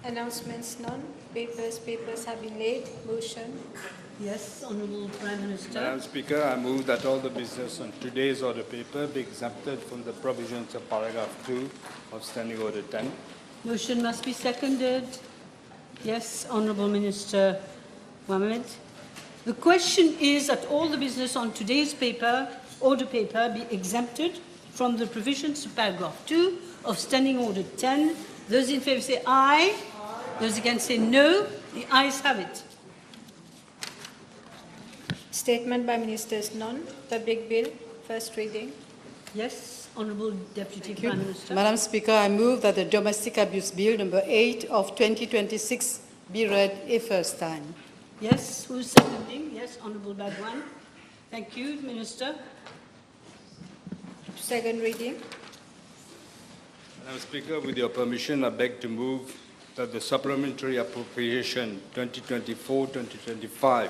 Announcements none. Papers have been laid. Motion. Yes, Honourable Prime Minister. Madam Speaker, I move that all the business on today's order paper be exempted from the provisions of paragraph 2 of Standing Order 10. Motion must be seconded. Yes, Honourable Minister Mohammed. The question is that all the business on today's order paper be exempted from the provisions of paragraph 2 of Standing Order 10. Those in favour say aye. Those against say no. The ayes have it. Statement by Ministers none. Public Bill, first reading. Yes, Honourable Deputy Prime Minister. Madam Speaker, I move that the Domestic Abuse Bill number 8 of 2026 be read a first time. Yes, who's seconding? Yes, Honourable Bagwan. Thank you, Minister. Second reading. Madam Speaker, with your permission, I beg to move that the Supplementary Appropriation 2024-2025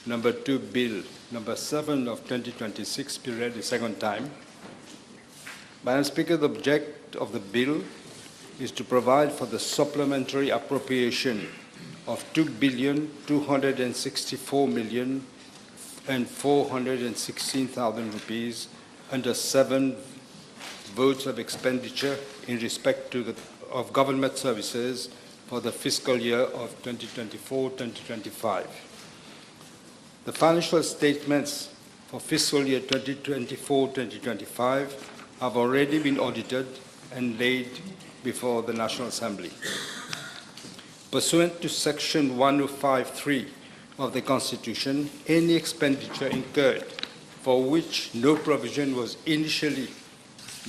number 2 Bill number 7 of 2026 be read a second time. Madam Speaker, the object of the bill is to provide for the supplementary appropriation of 2,264,416,000 rupees under 7 votes of expenditure in respect of government services for the fiscal year of 2024-2025. The financial statements for fiscal year 2024-2025 have already been audited and laid before the National Assembly. Pursuant to Section 105(3) of the Constitution, any expenditure incurred for which no provision was initially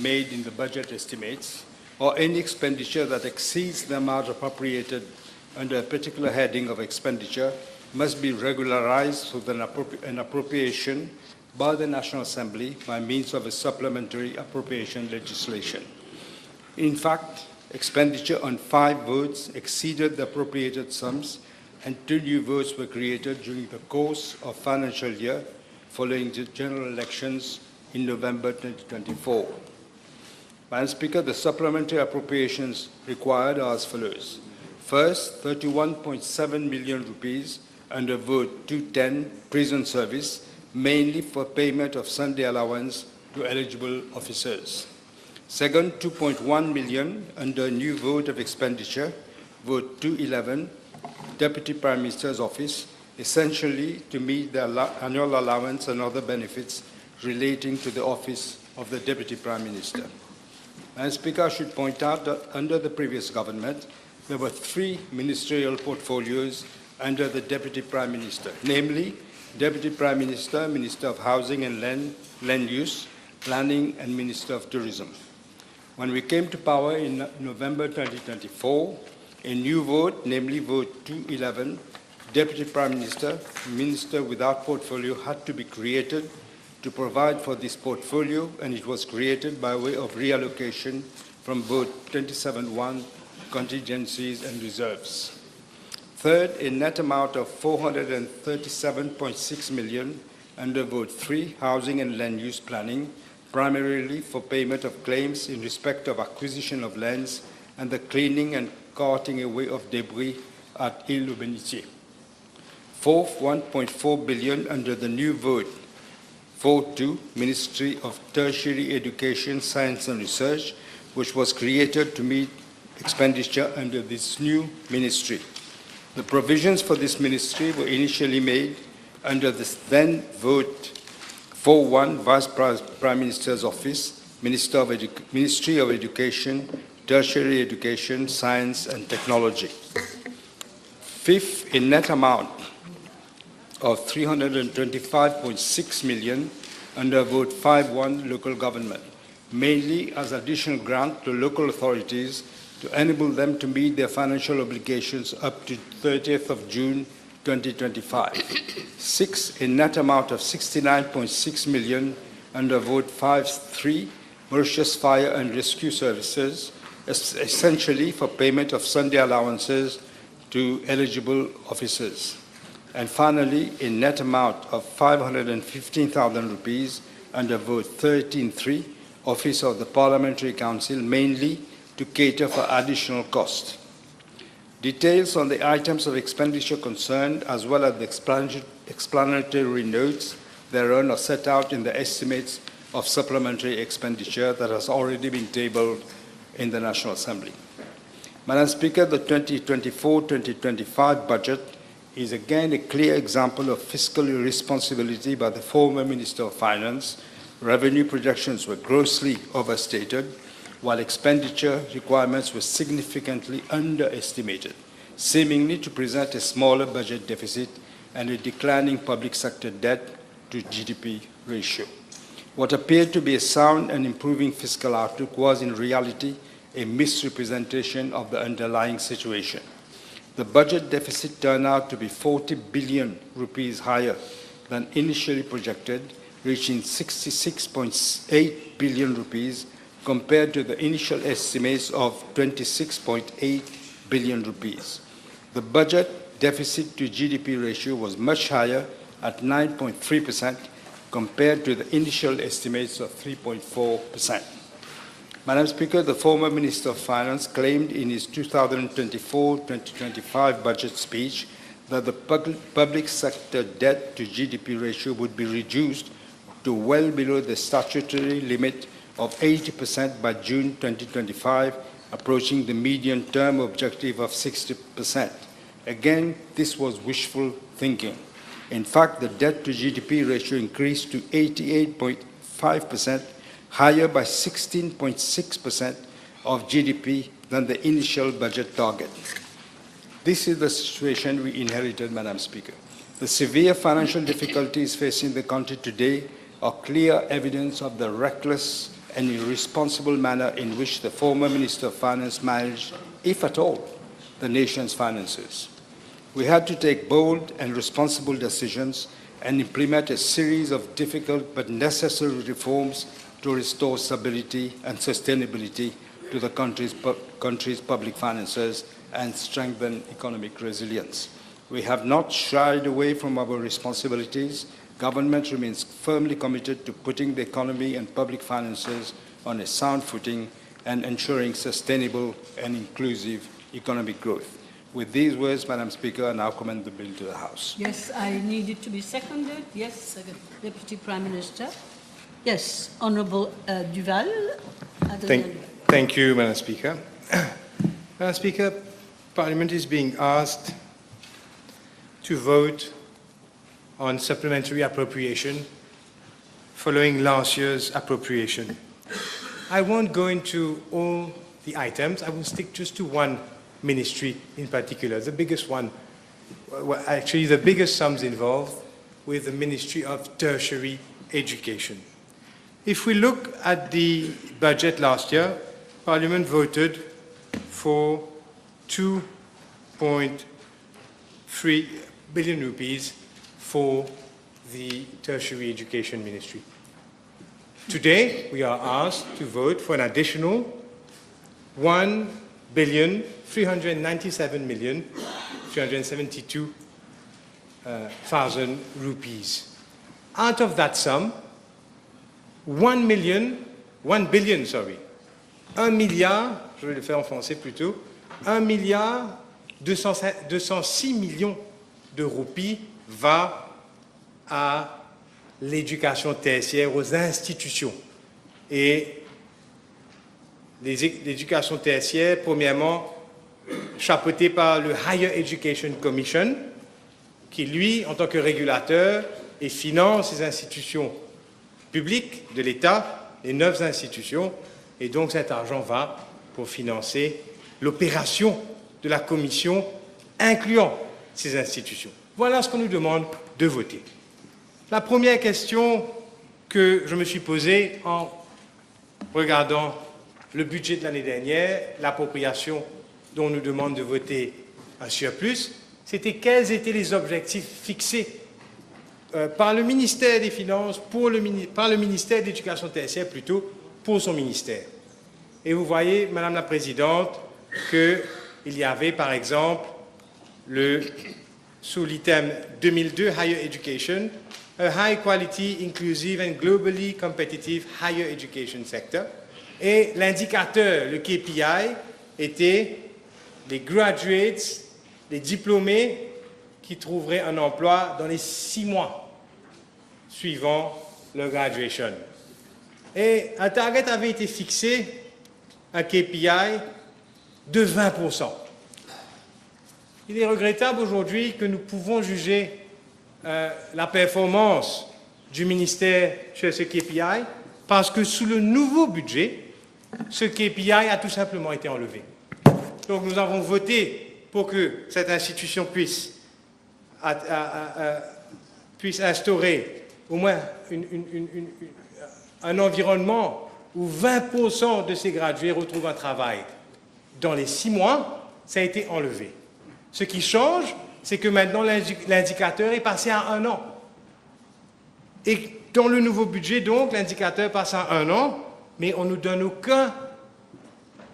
made in the budget estimates, or any expenditure that exceeds the amount appropriated under a particular heading of expenditure must be regularized with an appropriation by the National Assembly by means of a supplementary appropriation legislation. In fact, expenditure on 5 votes exceeded the appropriated sums, and 2 new votes were created during the course of financial year following the general elections in November 2024. Madam Speaker, the supplementary appropriations required are as follows. First, 31.7 million rupees under Vote 210, prison service, mainly for payment of Sunday allowance to eligible officers. Second, 2.1 million under new vote of expenditure, Vote 211, Deputy Prime Minister's Office, essentially to meet the annual allowance and other benefits relating to the office of the Deputy Prime Minister. Madam Speaker, I should point out that under the previous government, there were 3 ministerial portfolios under the Deputy Prime Minister, namely Deputy Prime Minister, Minister of Housing and Land Use, Planning, and Minister of Tourism. When we came to power in November 2024, a new vote, namely Vote 211, Deputy Prime Minister, Minister without portfolio, had to be created to provide for this portfolio, and it was created by way of reallocation from Vote 27.1, contingencies and reserves. Third, a net amount of 437.6 million under Vote 3, Housing and Land Use Planning, primarily for payment of claims in respect of acquisition of lands and the cleaning and carting away of debris at Île-aux-Bénitiers. Fourth, 1.4 billion under the new Vote 4.2, Ministry of Tertiary Education, Science and Research, which was created to meet expenditure under this new ministry. The provisions for this ministry were initially made under the then Vote 4.1, Vice Prime Minister's Office, Ministry of Education, Tertiary Education, Science and Technology. Fifth, a net amount of 325.6 million under Vote 5.1, Local Government, mainly as additional grant to local authorities to enable them to meet their financial obligations up to 30th of June 2025. 6, a net amount of 69.6 million under Vote 5.3, Mauritius Fire and Rescue Services, essentially for payment of Sunday allowances to eligible officers. And finally, a net amount of 515,000 rupees under Vote 13.3, Office of the Parliamentary Council, mainly to cater for additional cost. Details on the items of expenditure concerned, as well as the explanatory notes thereon, are set out in the estimates of supplementary expenditure that has already been tabled in the National Assembly. Madam Speaker, the 2024-2025 budget is again a clear example of fiscal irresponsibility by the former Minister of Finance. Revenue projections were grossly overstated, while expenditure requirements were significantly underestimated, seemingly to present a smaller budget deficit and a declining public sector debt to GDP ratio. What appeared to be a sound and improving fiscal outlook was in reality a misrepresentation of the underlying situation. The budget deficit turned out to be 40 billion rupees higher than initially projected, reaching 66.8 billion rupees compared to the initial estimates of 26.8 billion rupees. The budget deficit to GDP ratio was much higher at 9.3% compared to the initial estimates of 3.4%. Madam Speaker, the former Minister of Finance claimed in his 2024-2025 budget speech that the public sector debt to GDP ratio would be reduced to well below the statutory limit of 80% by June 2025, approaching the medium-term objective of 60%. Again, this was wishful thinking. In fact, the debt to GDP ratio increased to 88.5%, higher by 16.6% of GDP than the initial budget target. This is the situation we inherited, Madam Speaker. The severe financial difficulties facing the country today are clear evidence of the reckless and irresponsible manner in which the former Minister of Finance managed, if at all, the nation's finances. We had to take bold and responsible decisions and implement a series of difficult but necessary reforms to restore stability and sustainability to the country's public finances and strengthen economic resilience. We have not shied away from our responsibilities. Government remains firmly committed to putting the economy and public finances on a sound footing and ensuring sustainable and inclusive economic growth. With these words, Madam Speaker, I now commend the bill to the House. Yes, I need it to be seconded. Yes, second. Deputy Prime Minister. Yes, Honourable Duval. Thank you, Madam Speaker. Madam Speaker, Parliament is being asked to vote on supplementary appropriation following last year's appropriation. I won't go into all the items. I will stick just to one ministry in particular, the biggest one, well, actually the biggest sums involved with the Ministry of Tertiary Education. If we look at the budget last year, Parliament voted for 2.3 billion rupees for the Tertiary Education Ministry. Today, we are asked to vote for an additional 1,397,372,000 rupees. Out of that sum, 1 milliard, je vais le faire en français plutôt, 1,206 millions de roupies va à l'éducation tertiaire, aux institutions. Et l'éducation tertiaire, premièrement, chapeautée par le Higher Education Commission, qui, lui, en tant que régulateur, et finance les institutions publiques de l'État, les 9 institutions, et donc cet argent va pour financer l'opération de la Commission, incluant ces institutions. Voilà ce qu'on nous demande de voter. La première question que je me suis posée en regardant le budget de l'année dernière, l'appropriation dont on nous demande de voter un surplus, c'était quels étaient les objectifs fixés par le ministère des Finances, par le ministère de l'Éducation tertiaire plutôt, pour son ministère. Et vous voyez, Madame la Présidente, qu'il y avait par exemple, sous l'item 2002, Higher Education, a high quality, inclusive and globally competitive higher education sector. Et l'indicateur, le KPI, était les graduates, les diplômés qui trouveraient un emploi dans les 6 mois suivant leur graduation. Et un target avait été fixé, un KPI, de 20%. Il est regrettable aujourd'hui que nous pouvons juger la performance du ministère sur ce KPI parce que sous le nouveau budget, ce KPI a tout simplement été enlevé. Donc nous avons voté pour que cette institution puisse instaurer au moins un environnement où 20% de ces gradués retrouvent un travail. Dans les 6 mois, ça a été enlevé. Ce qui change, c'est que maintenant l'indicateur est passé à 1 an. Et dans le nouveau budget, donc, l'indicateur passe à 1 an, mais on ne nous donne aucun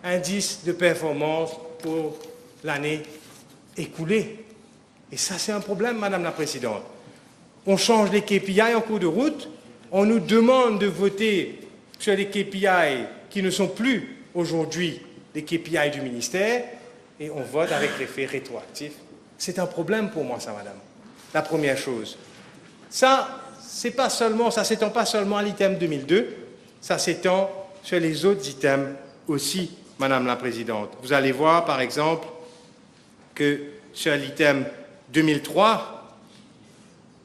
indice de performance pour l'année écoulée. Et ça, c'est un problème, Madame la Présidente. On change les KPI en cours de route, on nous demande de voter sur les KPI qui ne sont plus aujourd'hui les KPI du ministère, et on vote avec l'effet rétroactif. C'est un problème pour moi, ça, Madame. La première chose. Ça, ça s'étend pas seulement à l'item 2002, ça s'étend sur les autres items aussi, Madame la Présidente. Vous allez voir, par exemple, que sur l'item 2003,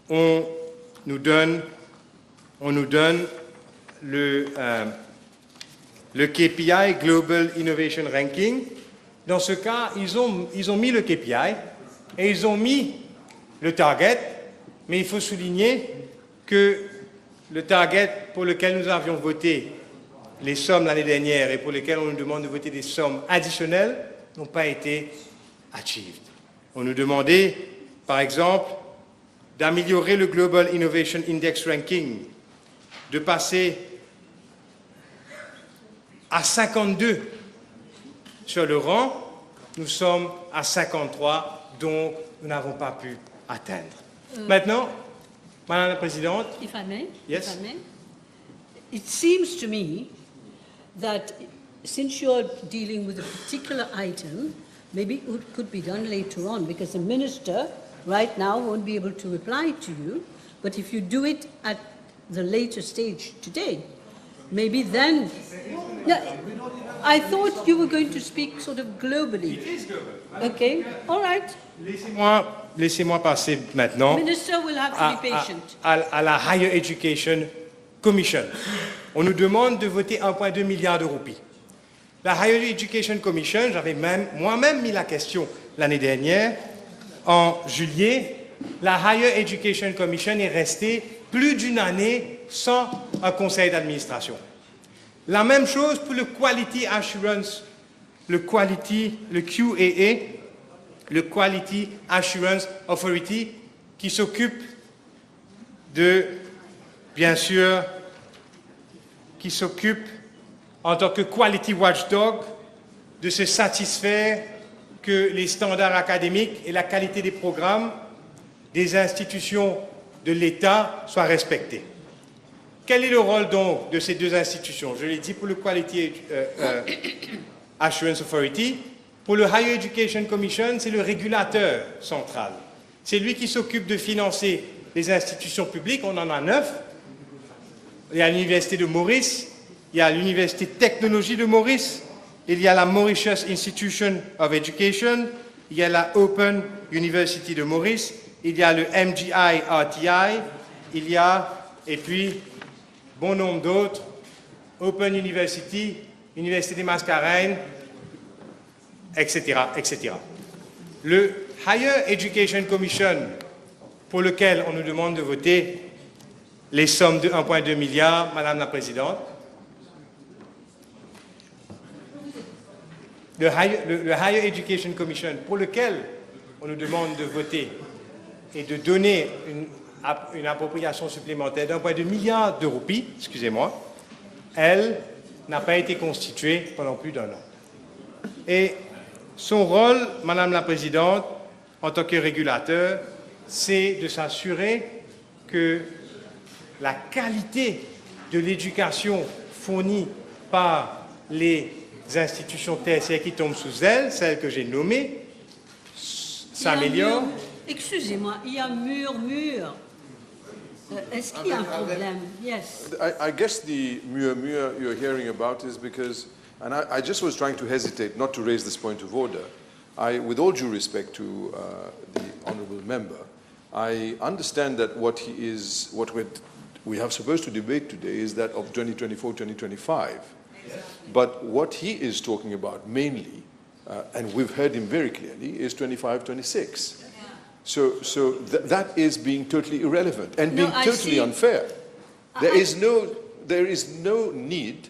on nous donne le KPI Global Innovation Ranking. Dans ce cas, ils ont mis le KPI et ils ont mis le target, mais il faut souligner que le target pour lequel nous avions voté les sommes l'année dernière et pour lesquelles on nous demande de voter des sommes additionnelles n'ont pas été achieved. On nous demandait, par exemple, d'améliorer le Global Innovation Index Ranking, de passer à 52 sur le rang. Nous sommes à 53, donc nous n'avons pas pu atteindre. Maintenant, Madame la Présidente. If I may? Yes. If I may? It seems to me that since you're dealing with a particular item, maybe it could be done later on, because the minister right now won't be able to reply to you, but if you do it at the later stage today, maybe then... No, I thought you were going to speak sort of globally. It is global. Okay, all right. Laissez-moi passer maintenant Minister will have to be patient. à la Higher Education Commission. On nous demande de voter 1,2 milliard de roupies. La Higher Education Commission, j'avais moi-même mis la question l'année dernière, en juillet. La Higher Education Commission est restée plus d'une année sans un conseil d'administration. La même chose pour le Quality Assurance, le QAA, le Quality Assurance Authority, qui s'occupe de, bien sûr, qui s'occupe en tant que Quality Watchdog de se satisfaire que les standards académiques et la qualité des programmes des institutions de l'État soient respectés. Quel est le rôle donc de ces deux institutions? Je l'ai dit pour le Quality Assurance Authority. Pour le Higher Education Commission, c'est le régulateur central. C'est lui qui s'occupe de financer les institutions publiques. On en a 9. Il y a l'Université de Maurice, il y a l'Université de Technologie de Maurice, il y a la Mauritius Institution of Education, il y a la Open University de Maurice, il y a le MGI RTI, il y a, et puis, bon nombre d'autres, Open University, Université des Mascareignes, etc., etc. Le Higher Education Commission, pour lequel on nous demande de voter les sommes de 1,2 milliard, Madame la Présidente, le Higher Education Commission, pour lequel on nous demande de voter et de donner une appropriation supplémentaire d'1,2 milliard de roupies, excusez-moi, elle n'a pas été constituée pendant plus d'un an. Et son rôle, Madame la Présidente, en tant que régulateur, c'est de s'assurer que la qualité de l'éducation fournie par les institutions tertiaires qui tombent sous elle, celles que j'ai nommées, s'améliorent. Excusez-moi, il y a murmure. Est-ce qu'il y a un problème? Yes. I guess the murmur you're hearing about is because, and I just was trying to hesitate not to raise this point of order. With all due respect to the honourable member, I understand that what we have supposed to debate today is that of 2024-2025. But what he is talking about mainly, and we've heard him very clearly, is 25-26. So that is being totally irrelevant and being totally unfair. There is no need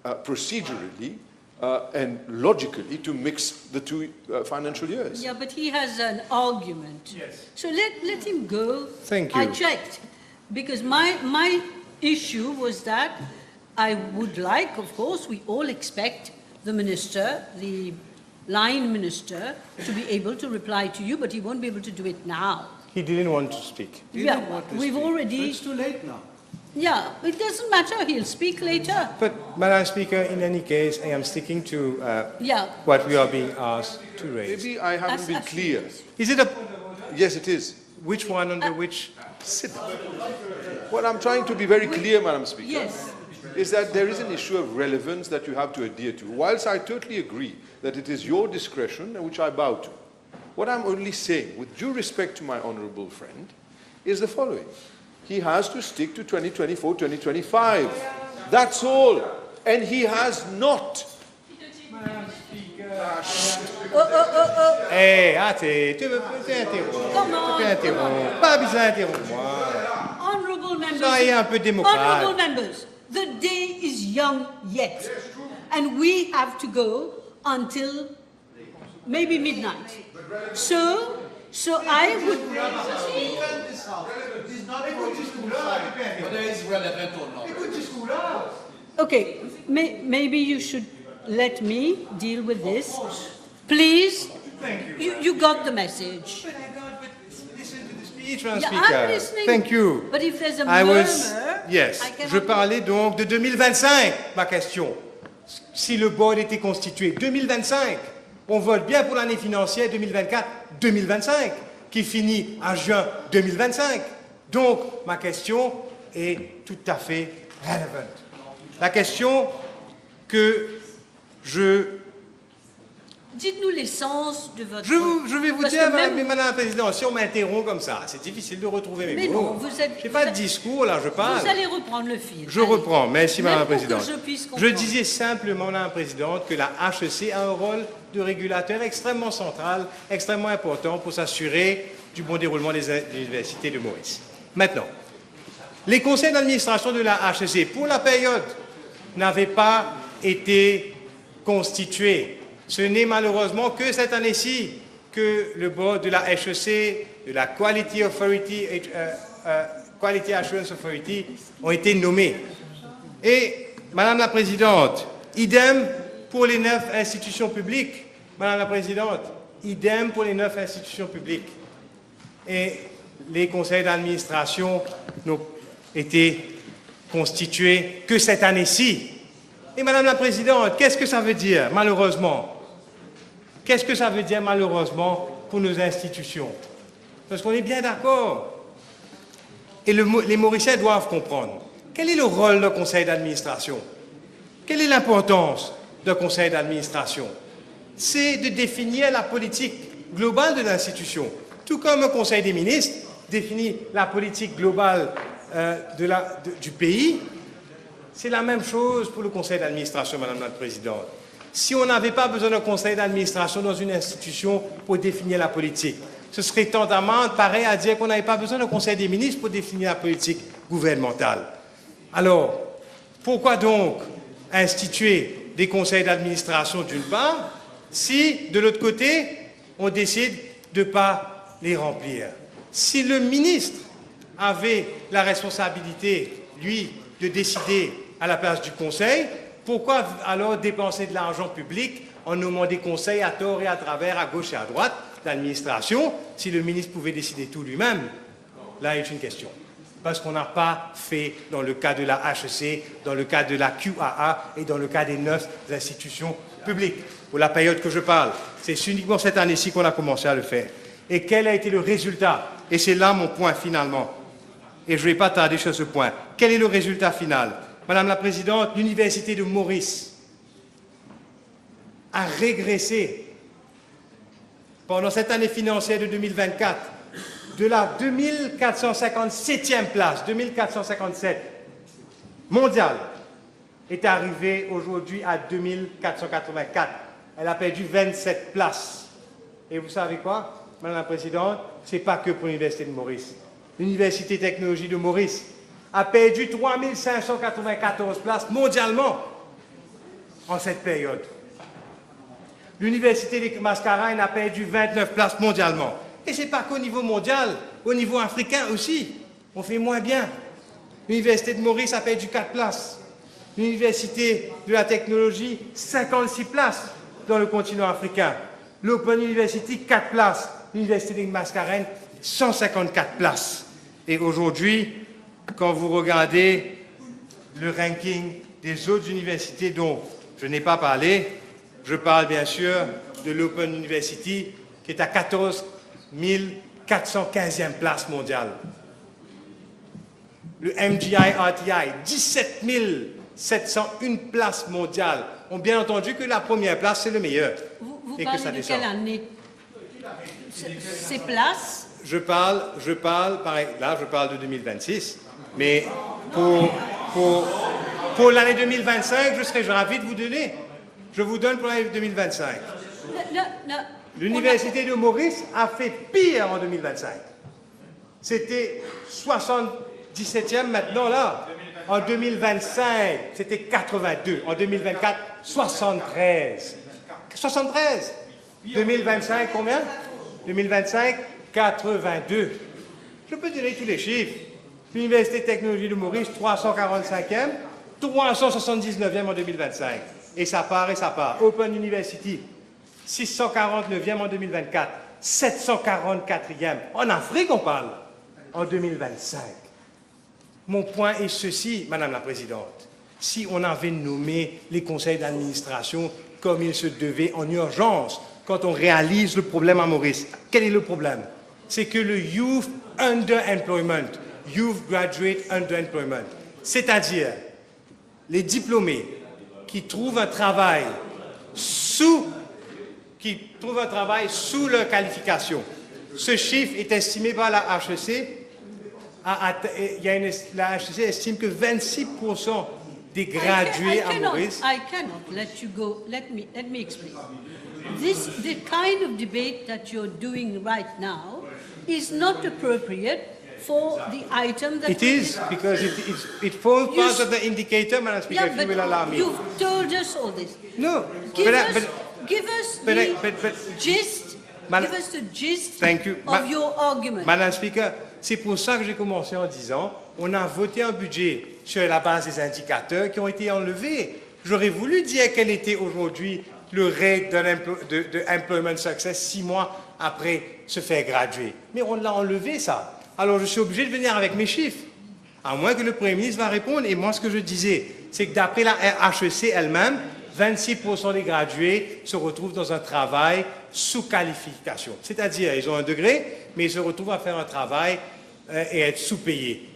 procedurally and logically to mix the two financial years. Yeah, but he has an argument. Yes. So let him go. Thank you. I checked. Because my issue was that I would like, of course, we all expect the minister, the line minister, to be able to reply to you, but he won't be able to do it now. He didn't want to speak. Yeah, we've already... It's too late now. Yeah, it doesn't matter, he'll speak later. But, Madam Speaker, in any case, I am sticking to what we are being asked to raise. Maybe I haven't been clear. Is it a... Yes, it is. Which one under which... Sit down. What I'm trying to be very clear, Madam Speaker, Yes. is that there is an issue of relevance that you have to adhere to. Whilst I totally agree that it is your discretion, and which I bow to, what I'm only saying, with due respect to my honourable friend, is the following. He has to stick to 2024-2025. That's all. And he has not. Eh, attends, tu peux interrompre. Comment? Tu peux interrompre. Pas besoin d'interrompre moi. Honourable members, Soyez un peu démocrate. honourable members, the day is young yet, and we have to go until maybe midnight. So I would... Okay, maybe you should let me deal with this. Please, you got the message. Listen to the speech, Madam Yeah, Speaker. I'm listening. Thank you. But if there's a I murmur, was, yes, I cannot... je parlais donc de 2025, ma question. Si le board était constitué 2025, on vote bien pour l'année financière 2024-2025, qui finit en juin 2025. Donc, ma question est tout à fait relevant. La question que Dites-nous l'essence de votre... je vais vous Parce dire, que même- Madame la Présidente, si on m'interrompt comme ça, c'est difficile de retrouver mes Mais mots. non, vous êtes... Je n'ai pas de discours, là, je parle. Vous allez reprendre le fil. Je Allez. reprends. Merci, Même Madame la pour que Présidente. je puisse Je comprendre. disais simplement, Madame la Présidente, que la HEC a un rôle de régulateur extrêmement central, extrêmement important pour s'assurer du bon déroulement des universités de Maurice. Maintenant, les conseils d'administration de la HEC, pour la période, n'avaient pas été constitués. Ce n'est malheureusement que cette année-ci que le board de la HEC, de la Quality Assurance Authority ont été nommés. Et, Madame la Présidente, idem pour les 9 institutions publiques. Madame la Présidente, idem pour les 9 institutions publiques. Et les conseils d'administration n'ont été constitués que cette année-ci. Et Madame la Présidente, qu'est-ce que ça veut dire, malheureusement? Qu'est-ce que ça veut dire, malheureusement, pour nos institutions? Parce qu'on est bien d'accord. Et les Mauriciens doivent comprendre. Quel est le rôle d'un conseil d'administration? Quelle est l'importance d'un conseil d'administration? C'est de définir la politique globale de l'institution. Tout comme un conseil des ministres définit la politique globale du pays, c'est la même chose pour le conseil d'administration, Madame la Présidente. Si on n'avait pas besoin d'un conseil d'administration dans une institution pour définir la politique, ce serait tendamment pareil à dire qu'on n'avait pas besoin d'un conseil des ministres pour définir la politique gouvernementale. Alors, pourquoi donc instituer des conseils d'administration d'une part, si de l'autre côté, on décide de ne pas les remplir? Si le ministre avait la responsabilité, lui, de décider à la place du conseil, pourquoi alors dépenser de l'argent public en nommant des conseils à tort et à travers, à gauche et à droite d'administration, si le ministre pouvait décider tout lui-même? Là est une question. Parce qu'on n'a pas fait dans le cas de la HEC, dans le cas de la QAA et dans le cas des 9 institutions public, pour la période que je parle. C'est uniquement cette année-ci qu'on a commencé à le faire. Et quel a été le résultat? Et c'est là mon point finalement. Et je ne vais pas tarder sur ce point. Quel est le résultat final? Madame la Présidente, l'Université de Maurice a régressé pendant cette année financière de 2024 de la 2457e place, 2457 mondiale, est arrivée aujourd'hui à 2484. Elle a perdu 27 places. Et vous savez quoi, Madame la Présidente, ce n'est pas que pour l'Université de Maurice. L'Université technologie de Maurice a perdu 3594 places mondialement en cette période. L'Université des Mascareignes a perdu 29 places mondialement. Et ce n'est pas qu'au niveau mondial, au niveau africain aussi, on fait moins bien. L'Université de Maurice a perdu 4 places. L'Université de la technologie, 56 places dans le continent africain. L'Open University, 4 places. L'Université des Mascareignes, 154 places. Et aujourd'hui, quand vous regardez le ranking des autres universités dont je n'ai pas parlé, je parle bien sûr de l'Open University qui est à 14 415e place mondiale. Le MGI RTI, 17 701 places mondiales. On bien entendu que la première place, c'est le meilleur. Vous et parlez que ça de descend. quelle année? Ces places? Je parle, là je parle de 2026, mais pour l'année 2025, je serais ravi de vous donner. Je vous donne pour l'année 2025. L'Université de Maurice a fait pire en 2025. C'était 77e maintenant là. En 2025, c'était 82. En 2024, 73. 73. 2025, combien? 2025, 82. Je peux donner tous les chiffres. L'Université de technologie de Maurice, 345e, 379e en 2025. Et ça part et ça part. Open University, 649e en 2024, 744e. En Afrique, on parle, en 2025. Mon point est ceci, Madame la Présidente. Si on avait nommé les conseils d'administration comme il se devait en urgence, quand on réalise le problème à Maurice, quel est le problème? C'est que le youth underemployment, youth graduate underemployment, c'est-à-dire les diplômés qui trouvent un travail sous leur qualification. Ce chiffre est estimé par la HEC. La HEC estime que 26% des gradués à Maurice. I cannot let you go. Let me explain. The kind of debate that you're doing right now is not appropriate for the item that It is, because it forms part of the indicator, Madam Speaker, if you will allow me. You've told us all this. No, Give us the gist. Give us the gist Thank you. of your argument. Madam Speaker, c'est pour ça que j'ai commencé en disant, on a voté un budget sur la base des indicateurs qui ont été enlevés. J'aurais voulu dire quel était aujourd'hui le rate de employment success 6 mois après se faire graduer. Mais on l'a enlevé, ça. Alors je suis obligé de venir avec mes chiffres. À moins que le Premier ministre va répondre. Et moi, ce que je disais, c'est que d'après la HEC elle-même, 26% des gradués se retrouvent dans un travail sous qualification. C'est-à-dire, ils ont un degré, mais ils se retrouvent à faire un travail et être sous-payés.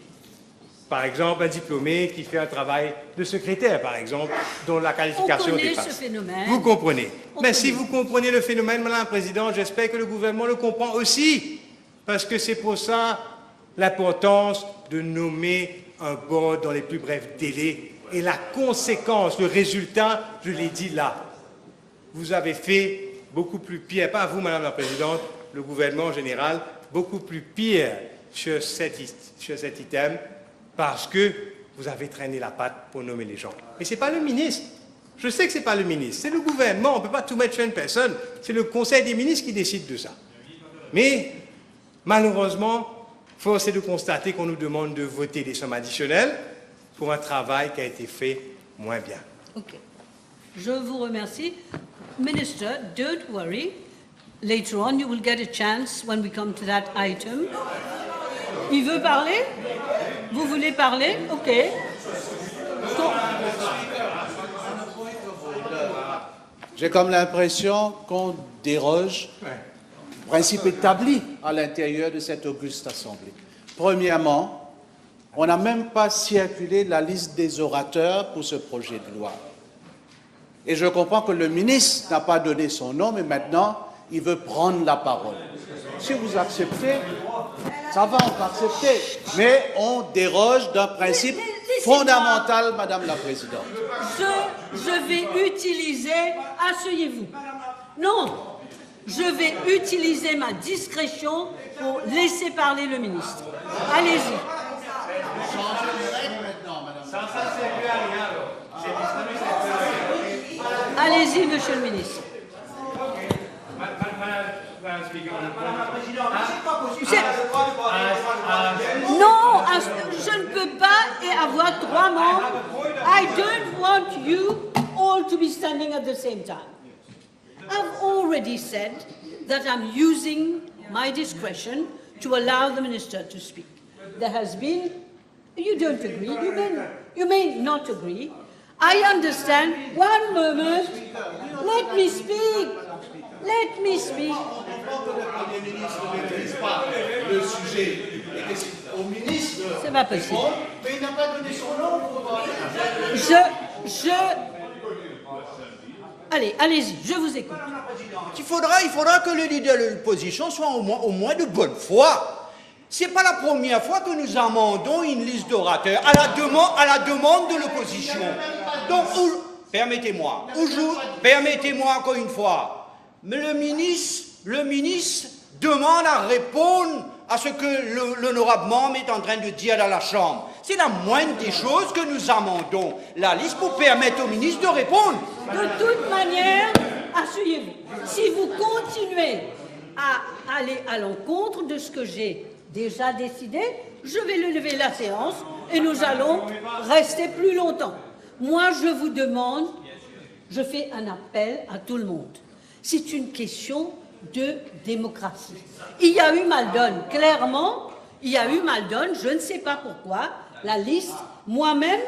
Par exemple, un diplômé qui fait un travail de secrétaire, par exemple, dont la qualification dépasse. On connaît ce phénomène. Vous comprenez. Mais si vous comprenez le phénomène, Madame la Présidente, j'espère que le gouvernement le comprend aussi. Parce que c'est pour ça l'importance de nommer un board dans les plus brefs délais. Et la conséquence, le résultat, je l'ai dit là. Vous avez fait beaucoup plus pire, pas vous, Madame la Présidente, le gouvernement en général, beaucoup plus pire sur cet item, parce que vous avez traîné la patte pour nommer les gens. Et ce n'est pas le ministre. Je sais que ce n'est pas le ministre. C'est le gouvernement. On ne peut pas tout mettre sur une personne. C'est le Conseil des ministres qui décide de ça. Mais, malheureusement, force est de constater qu'on nous demande de voter des sommes additionnelles pour un travail qui a été fait moins bien. OK. Je vous remercie. Minister, don't worry. Later on, you will get a chance when we come to that item. Il veut parler? Vous voulez parler? OK. J'ai comme l'impression qu'on déroge au principe établi à l'intérieur de cette auguste Assemblée. Premièrement, on n'a même pas circulé la liste des orateurs pour ce projet de loi. Et je comprends que le ministre n'a pas donné son nom, mais maintenant, il veut prendre la parole. Si vous acceptez, ça va, on peut accepter. Mais on déroge d'un principe fondamental, Madame la Présidente. Je vais utiliser... Asseyez-vous. Non, je vais utiliser ma discrétion pour laisser parler le ministre. Allez-y. Allez-y, Monsieur le ministre. Non, je ne peux pas avoir 3 membres. I don't want you all to be standing at the same time. I've already said that I'm using my discretion to allow the minister to speak. There has been, you don't agree, you may not agree. I understand. One moment. Let me speak. Let me speak. Le sujet au ministre. C'est pas possible. Mais il n'a pas donné son nom pour parler. Allez, allez-y, je vous écoute. Il faudra que le leader de l'opposition soit au moins de bonne foi. C'est pas la première fois que nous amendons une liste d'orateurs à la demande de l'opposition. Donc, permettez-moi encore une fois, mais le ministre demande à répondre à ce que l'honorable membre est en train de dire dans la Chambre. C'est la moindre des choses que nous amendons la liste pour permettre au ministre de répondre. De toute manière, asseyez-vous. Si vous continuez à aller à l'encontre de ce que j'ai déjà décidé, je vais lever la séance et nous allons rester plus longtemps. Moi, je vous demande, je fais un appel à tout le monde. C'est une question de démocratie. Il y a eu mal donne, clairement, il y a eu mal donne, je ne sais pas pourquoi. La liste, moi-même,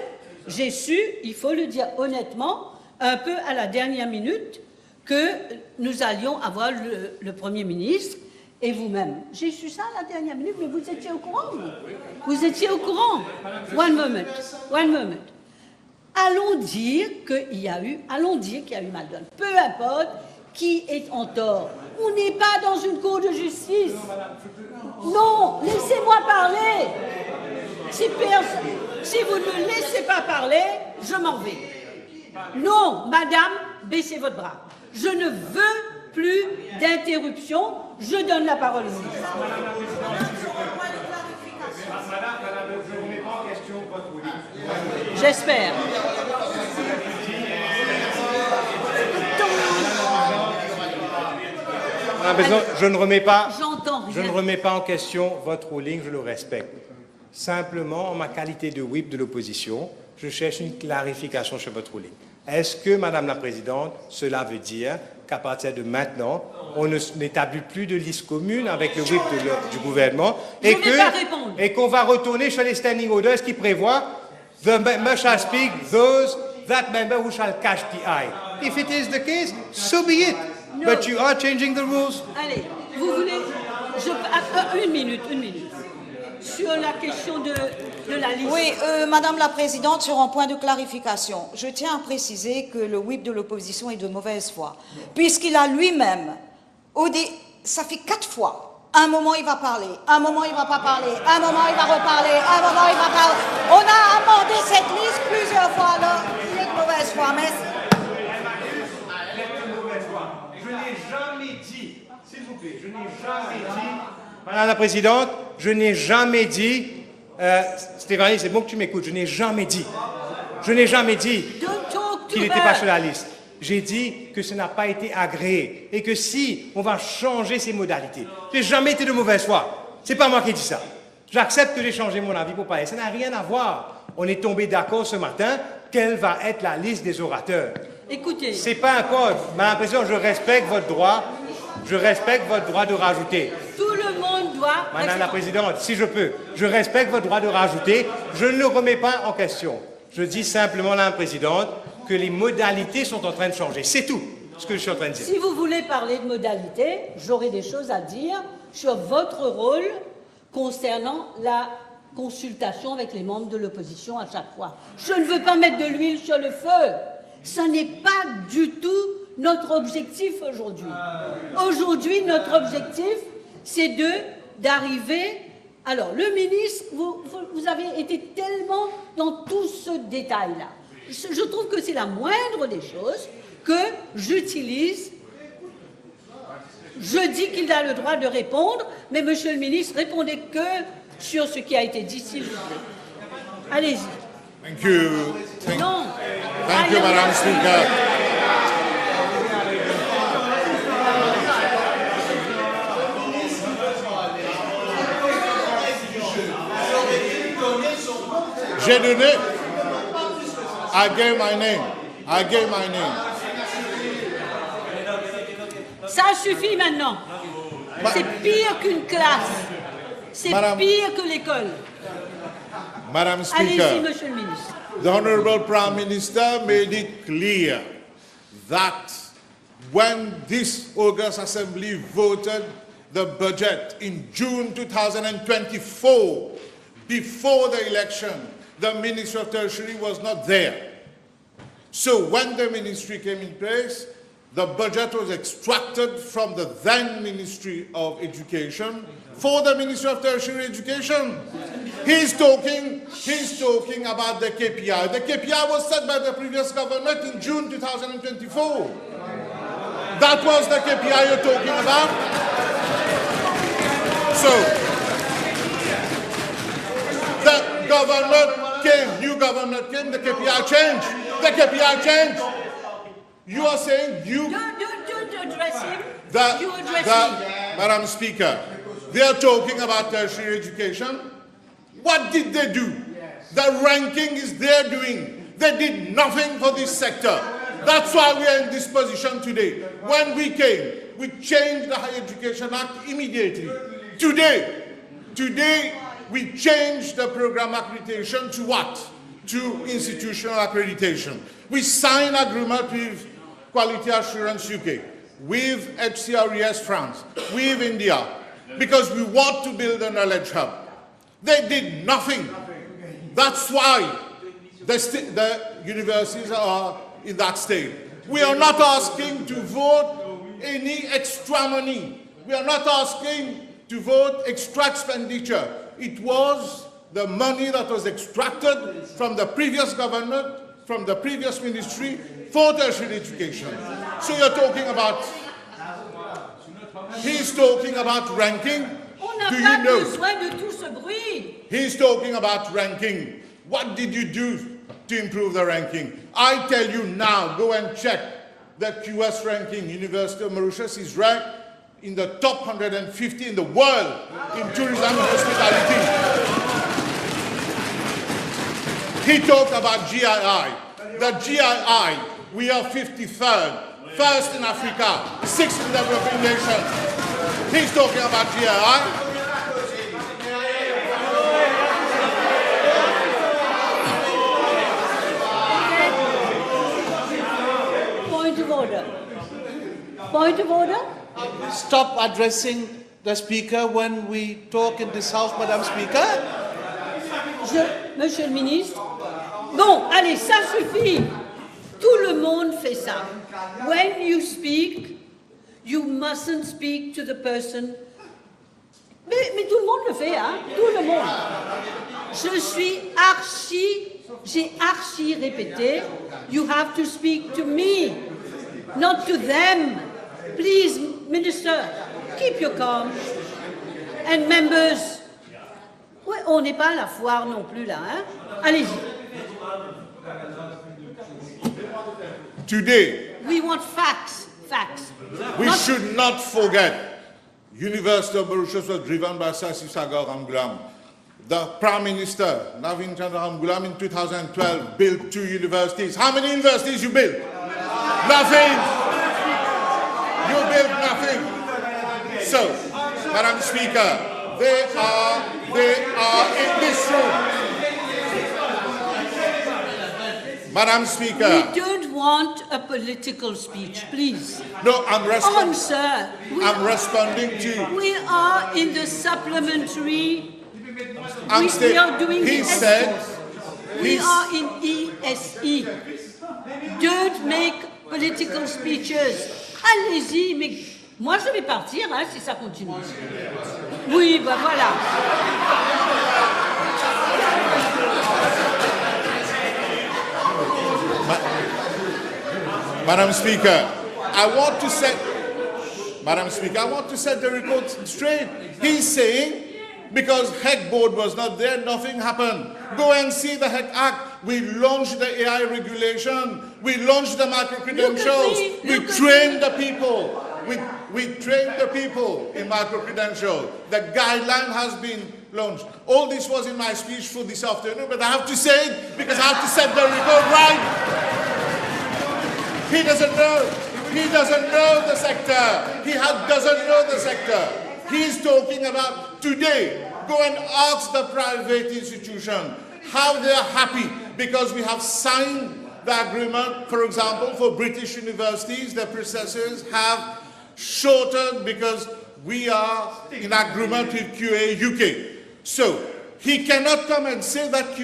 j'ai su, il faut le dire honnêtement, un peu à la dernière minute, que nous allions avoir le Premier ministre et vous-même. J'ai su ça à la dernière minute, mais vous étiez au courant. Vous étiez au courant. One moment. Allons dire qu'il y a eu mal donne. Peu importe qui est en tort. On n'est pas dans une cour de justice. Non, laissez-moi parler. Si vous ne me laissez pas parler, je m'en vais. Non, madame, baissez votre bras. Je ne veux plus d'interruption. Je donne la parole au ministre. Madame, je ne remets pas en question votre ruling. J'espère. Je ne remets pas, J'entends rien. je ne remets pas en question votre ruling, je le respecte. Simplement, en ma qualité de whip de l'opposition, je cherche une clarification sur votre ruling. Est-ce que, Madame la Présidente, cela veut dire qu'à partir de maintenant, on n'établit plus de liste commune avec le whip du gouvernement et qu'on va retourner sur les standing orders qui prévoient the member shall speak that member who shall catch the eye. If it is the case, so be it. No. But you are changing the rules. Allez, vous voulez... Une minute. Sur la question de la liste. Oui, Madame la Présidente, sur un point de clarification, je tiens à préciser que le whip de l'opposition est de mauvaise foi, puisqu'il a lui-même, ça fait 4 fois, un moment il va parler, un moment il ne va pas parler, un moment il va reparler, un moment il va parler. On a amendé cette liste plusieurs fois, alors il est de mauvaise foi, mais... Je n'ai jamais dit, s'il vous plaît, Madame la Présidente, je n'ai jamais dit, Stéphanie, c'est bon que tu m'écoutes, je n'ai jamais dit qu'il n'était pas sur la liste. J'ai dit que ce n'a pas été agréé et que si on va changer ces modalités, je n'ai jamais été de mauvaise foi. C'est pas moi qui ai dit ça. J'accepte que j'ai changé mon avis pour parler. Ça n'a rien à voir. On est tombé d'accord ce matin. Quelle va être la liste des orateurs? Écoutez. C'est pas un code. Madame la Présidente, je respecte votre droit. Je respecte votre droit de rajouter. Tout le monde doit... Madame la Présidente, si je peux, je respecte votre droit de rajouter. Je ne le remets pas en question. Je dis simplement, Madame la Présidente, que les modalités sont en train de changer. C'est tout. ce que je suis en train de dire. Si vous voulez parler de modalités, j'aurai des choses à dire sur votre rôle concernant la consultation avec les membres de l'opposition à chaque fois. Je ne veux pas mettre de l'huile sur le feu. Ce n'est pas du tout notre objectif aujourd'hui. Aujourd'hui, notre objectif, c'est d'arriver... Alors, le ministre, vous avez été tellement dans tout ce détail-là. Je trouve que c'est la moindre des choses que j'utilise. Je dis qu'il a le droit de répondre, mais monsieur le ministre, répondez que sur ce qui a été dit, s'il vous plaît. Allez-y. Thank you. Non. Thank you, Madam Speaker. J'ai donné. I gave my name. I gave my name. Ça suffit maintenant. C'est pire qu'une classe. C'est pire que l'école. Madam Allez-y, Speaker, monsieur le ministre. the Honorable Prime Minister made it clear that when this August Assembly voted the budget in June 2024, before the election, the Ministry of Tertiary was not there. So when the ministry came in place, the budget was extracted from the then Ministry of Education for the Ministry of Tertiary Education. He's talking about the KPI. The KPI was set by the previous government in June 2024. That was the KPI you're talking about. So, the government came, new government came, the KPI changed. The KPI changed. You are saying you... Don't address him. You address me. Madam Speaker, they are talking about tertiary education. What did they do? The ranking is their doing. They did nothing for this sector. That's why we are in this position today. When we came, we changed the Higher Education Act immediately. Today, we changed the program accreditation to what? To institutional accreditation. We signed agreement with Quality Assurance UK, with HCRES France, with India, because we want to build a knowledge hub. They did nothing. That's why the universities are in that state. We are not asking to vote any extra money. We are not asking to vote extra expenditure. It was the money that was extracted from the previous government, from the previous ministry, for tertiary education. So you're talking about, he's talking about ranking. Do you know? Besoin de tout ce bruit. He's talking about ranking. What did you do to improve the ranking? I tell you now, go and check the QS ranking. University of Mauritius is ranked in the top 150 in the world in tourism and hospitality. He talked about GII. The GII, we are 53rd, first in Africa, 6th in developing nations. He's talking about GII. Point of order. Stop addressing the Speaker when we talk in this House, Madam Speaker. Monsieur le ministre. Bon, allez, ça suffit. Tout le monde fait ça. When you speak, you mustn't speak to the person. Mais tout le monde le fait, hein? Tout le monde. J'ai archi répété. You have to speak to me, not to them. Please, Minister, keep your calm. And members, ouais, on n'est pas à la foire non plus là, hein? Allez-y. Today, we want facts. We should not forget, University of Mauritius was driven by Sasi Sagar Ramgoolam. The Prime Minister, Navin Chandra Ramgoolam, in 2012 built 2 universities. How many universities you built? Nothing. You built nothing. So, Madam Speaker, they are in this room. Madam Speaker. We don't want a political speech, please. No, I'm responding. Answer. I'm responding to. We are in the supplementary. I'm We are doing he the said. We are in ESE. Don't make political speeches. Allez-y, mais moi je vais partir hein, si ça continue. Oui, ben voilà. Madam Speaker, I want to set. Madam Speaker, I want to set the record straight. He's saying because HEC board was not there, nothing happened. Go and see the HEC Act. We launched the AI regulation. We launched the micro-credentials. We trained the people. We trained the people in micro-credentials. The guideline has been launched. All this was in my speech for this afternoon, but I have to say it because I have to set the record right. He doesn't know. He doesn't know the sector. He doesn't know the sector. He's talking about today. Go and ask the private institution how they are happy because we have signed the agreement, for example, for British universities, the processes have shortened because we are in agreement with QA UK. So he cannot come and say that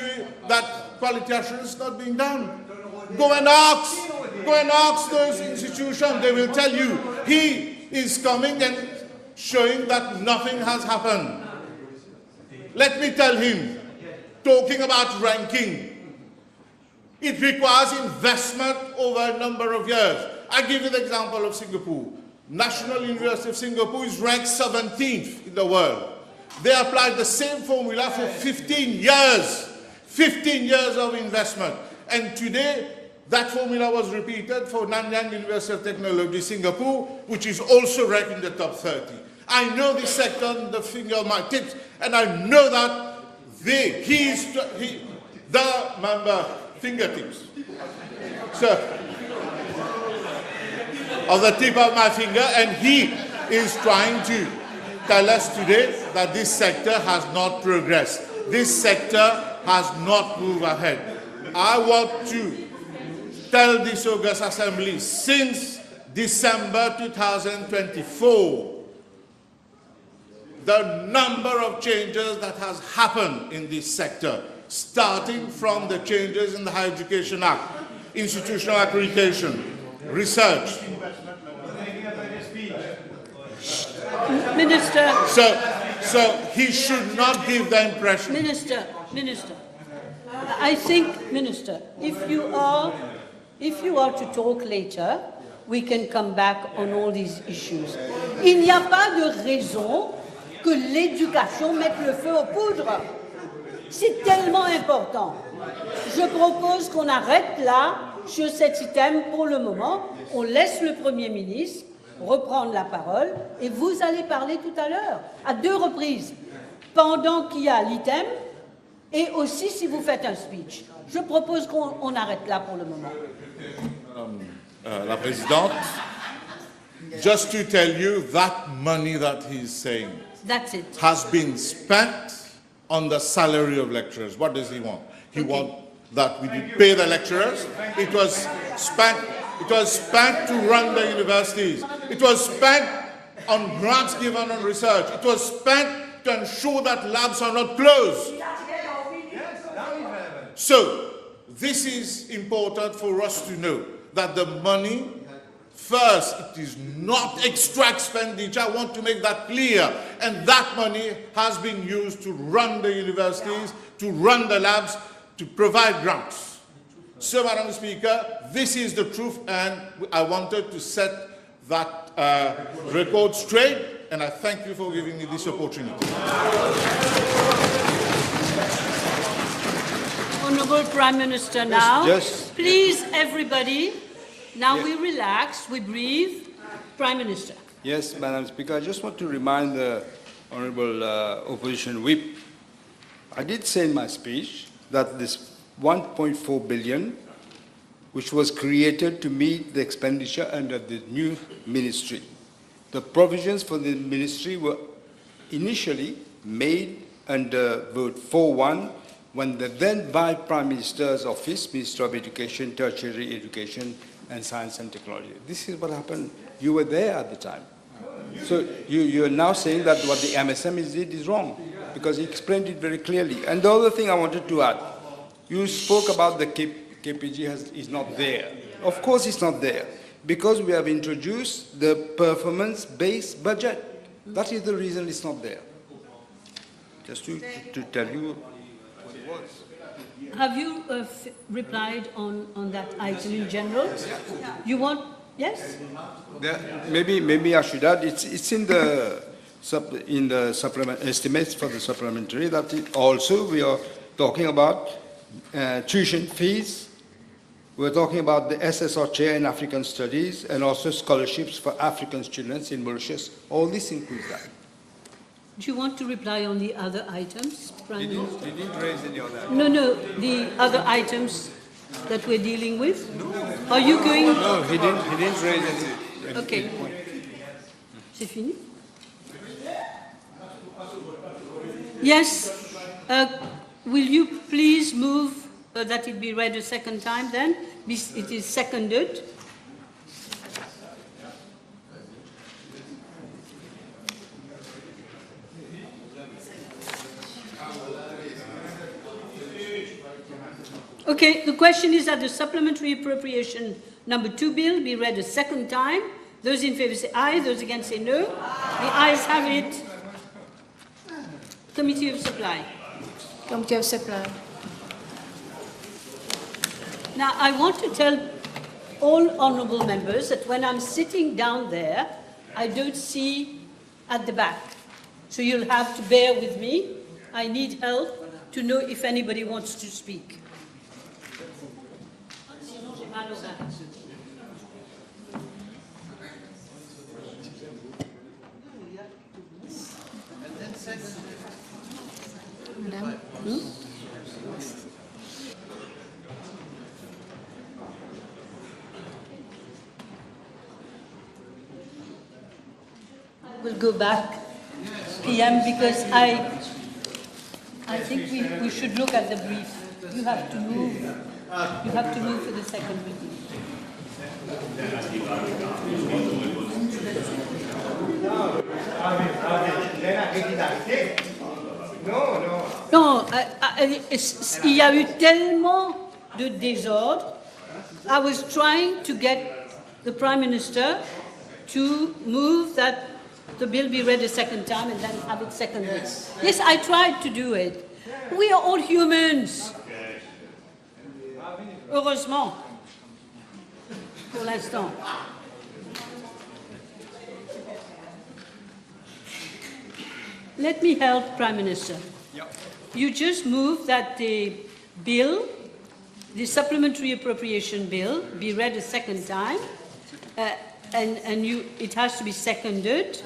that quality assurance is not being done. Go and ask those institutions. They will tell you he is coming and showing that nothing has happened. Let me tell him, talking about ranking, it requires investment over a number of years. I give you the example of Singapore. National University of Singapore is ranked 17th in the world. They applied the same formula for 15 years. 15 years of investment. And today, that formula was repeated for Nanyang University of Technology, Singapore, which is also ranked in the top 30. I know this sector on the finger of my tips, and I know that the member fingertips. So, of the tip of my finger, and he is trying to tell us today that this sector has not progressed. This sector has not moved ahead. I want to tell this August Assembly, since December 2024, the number of changes that has happened in this sector, starting from the changes in the Higher Education Act, institutional accreditation, research. Minister. So he should not give the impression. Minister, I think, Minister, if you are to talk later, we can come back on all these issues. Il n'y a pas de raison que l'éducation mette le feu aux poudres. C'est tellement important. Je propose qu'on arrête là sur cet item pour le moment. On laisse le Premier ministre reprendre la parole et vous allez parler tout à l'heure, à 2 reprises, pendant qu'il y a l'item et aussi si vous faites un speech. Je propose qu'on arrête là pour le moment. La Présidente, just to tell you that money that he's saying That's it. has been spent on the salary of lecturers. What does he want? He wants that we pay the lecturers. It was spent to run the universities. It was spent on grants given on research. It was spent to ensure that labs are not closed. So, this is important for us to know, that the money, first, it is not extra expenditure. I want to make that clear. And that money has been used to run the universities, to run the labs, to provide grants. So, Madam Speaker, this is the truth, and I wanted to set that record straight, and I thank you for giving me this opportunity. Honourable Prime Minister now. Yes. Please, everybody, now we relax, we breathe. Prime Minister. Yes, Madam Speaker, I just want to remind the Honourable Opposition Whip. I did say in my speech that this 1.4 billion, which was created to meet the expenditure under the new ministry. The provisions for the ministry were initially made under Vote 4.1 when the then Vice Prime Minister's office, Minister of Education, Tertiary Education, and Science and Technology. This is what happened. You were there at the time. So you're now saying that what the MSM did is wrong, because he explained it very clearly. And the other thing I wanted to add, you spoke about the KPG is not there. Of course it's not there, because we have introduced the performance-based budget. That is the reason it's not there. Just to tell you what it was. Have you replied on that item in general? You want, yes? Maybe I should add, it's in the supplement estimates for the supplementary that also we are talking about tuition fees. We're talking about the SSR chair in African studies and also scholarships for African students in Mauritius. All this includes that. Do you want to reply on the other items, Prime Minister? He didn't raise any of that. No, the other items that we're dealing with? No. Are you going? No, he didn't raise any. Okay. C'est fini? Yes. Will you please move that it be read a second time then? It is seconded. Okay, the question is that the supplementary appropriation number 2 bill be read a second time. Those in favour say aye, those against say no. The ayes have it. Committee of Supply. Committee of Supply. Now, I want to tell all honourable members that when I'm sitting down there, I don't see at the back. So you'll have to bear with me. I need help to know if anybody wants to speak. We'll go back, PM, because I think we should look at the brief. You have to move. You have to move for the second reading. Non, il y a eu tellement de désordre. I was trying to get the Prime Minister to move that the bill be read a second time and then have it seconded. Yes, I tried to do it. We are all humans. Heureusement, pour l'instant. Let me help, Prime Minister. You just move that the bill, the supplementary appropriation bill, be read a second time, and it has to be seconded.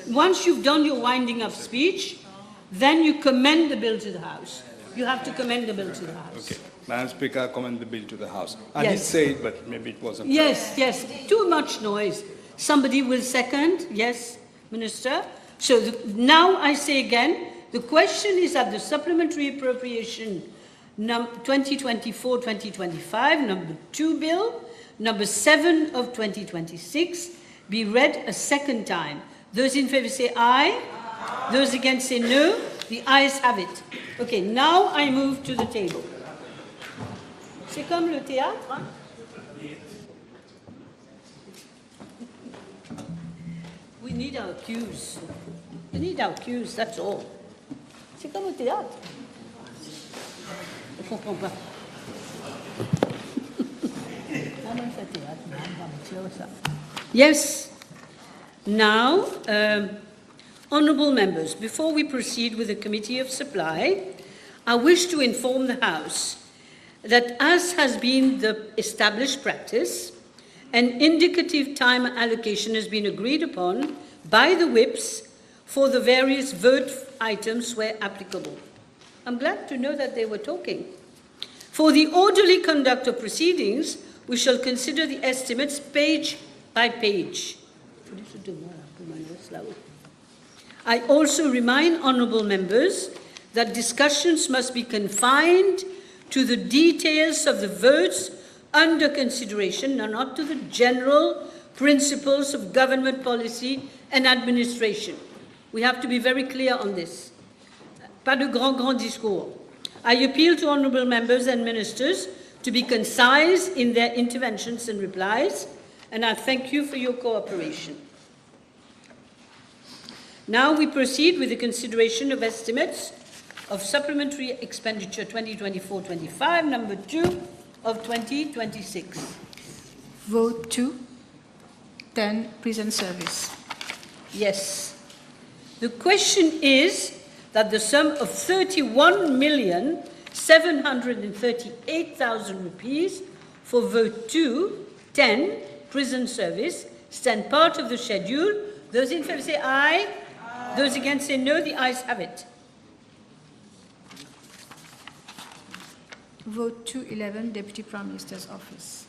Once you've done your winding up speech, then you commend the bill to the House. You have to commend the bill to the House. Okay. Madam Speaker, I commend the bill to the House. I Yes. did say it, but maybe it wasn't. Yes. Too much noise. Somebody will second. Yes, Minister. So now I say again, the question is that the supplementary appropriation 2024-2025, number 2 bill, number 7 of 2026, be read a second time. Those in favour say aye. Those against say no. The ayes have it. Okay, now I move to the table. C'est comme le théâtre, hein? We need our cues. We need our cues, that's all. C'est comme au théâtre. Je ne comprends pas. Yes. Now, honourable members, before we proceed with the Committee of Supply, I wish to inform the House that, as has been the established practice, an indicative time allocation has been agreed upon by the whips for the various vote items where applicable. I'm glad to know that they were talking. For the orderly conduct of proceedings, we shall consider the estimates page by page. I also remind honourable members that discussions must be confined to the details of the votes under consideration, and not to the general principles of government policy and administration. We have to be very clear on this. Pas de grand discours. I appeal to honourable members and ministers to be concise in their interventions and replies, and I thank you for your cooperation. Now we proceed with the consideration of estimates of supplementary expenditure 2024-25, number 2 of 2026. Vote 2, 10, prison service. Yes. The question is that the sum of 31,738,000 rupees for vote 2, 10, prison service, stand part of the schedule. Those in favour say aye. Those against say no. The ayes have it. Vote 211, Deputy Prime Minister's office.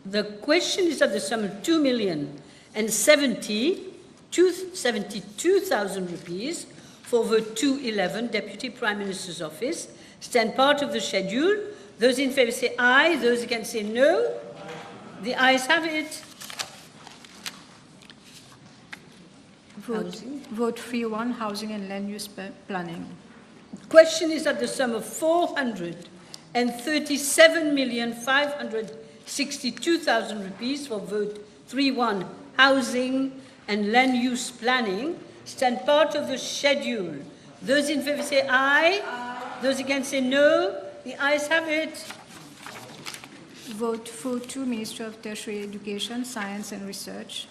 The question is that the sum of 2,072,000 rupees for vote 211, Deputy Prime Minister's office, stand part of the schedule. Those in favour say aye. Those against say no. The ayes have it. Vote 3-1, housing and land use planning. Question is that the sum of 437,562,000 rupees for vote 3-1, housing and land use planning, stand part of the schedule. Those in favour say aye. Those against say no. The ayes have it. Vote 4-2, Minister of Tertiary Education, Science and Research.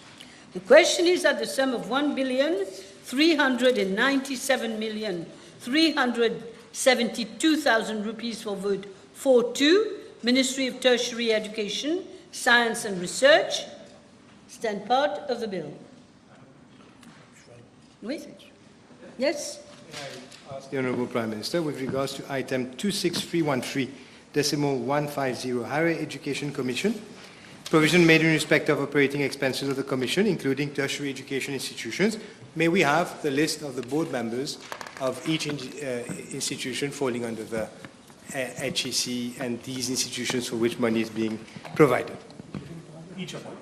The question is that the sum of 1,397,372,000 rupees for vote 4-2, Ministry of Tertiary Education, Science and Research, stand part of the bill. Oui? Yes? I ask the Honourable Prime Minister, with regards to item 26313.150, Higher Education Commission, provision made in respect of operating expenses of the Commission, including tertiary education institutions. May we have the list of the board members of each institution falling under the HEC and these institutions for which money is being provided? Each of them.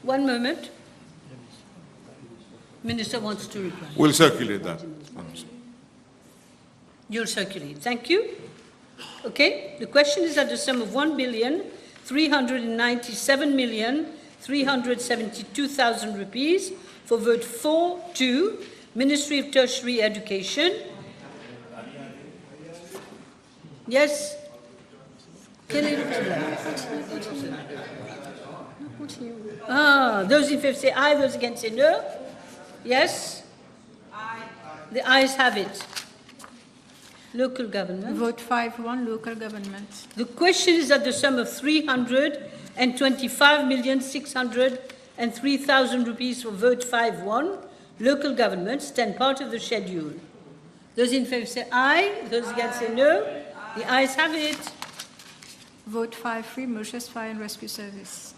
1 moment. Minister wants to reply. We'll circulate that. You'll circulate. Thank you. Okay. The question is that the sum of 1,397,372,000 rupees for vote 4-2, Ministry of Tertiary Education. Yes? Those in favour say aye, those against say no. Yes? Aye. The ayes have it. Local government. Vote 5-1, local government. The question is that the sum of 325,603,000 rupees for vote 5-1, local government, stand part of the schedule. Those in favour say aye, those against say no. The ayes have it. Vote 5-3, Mauritius Fire and Rescue Service.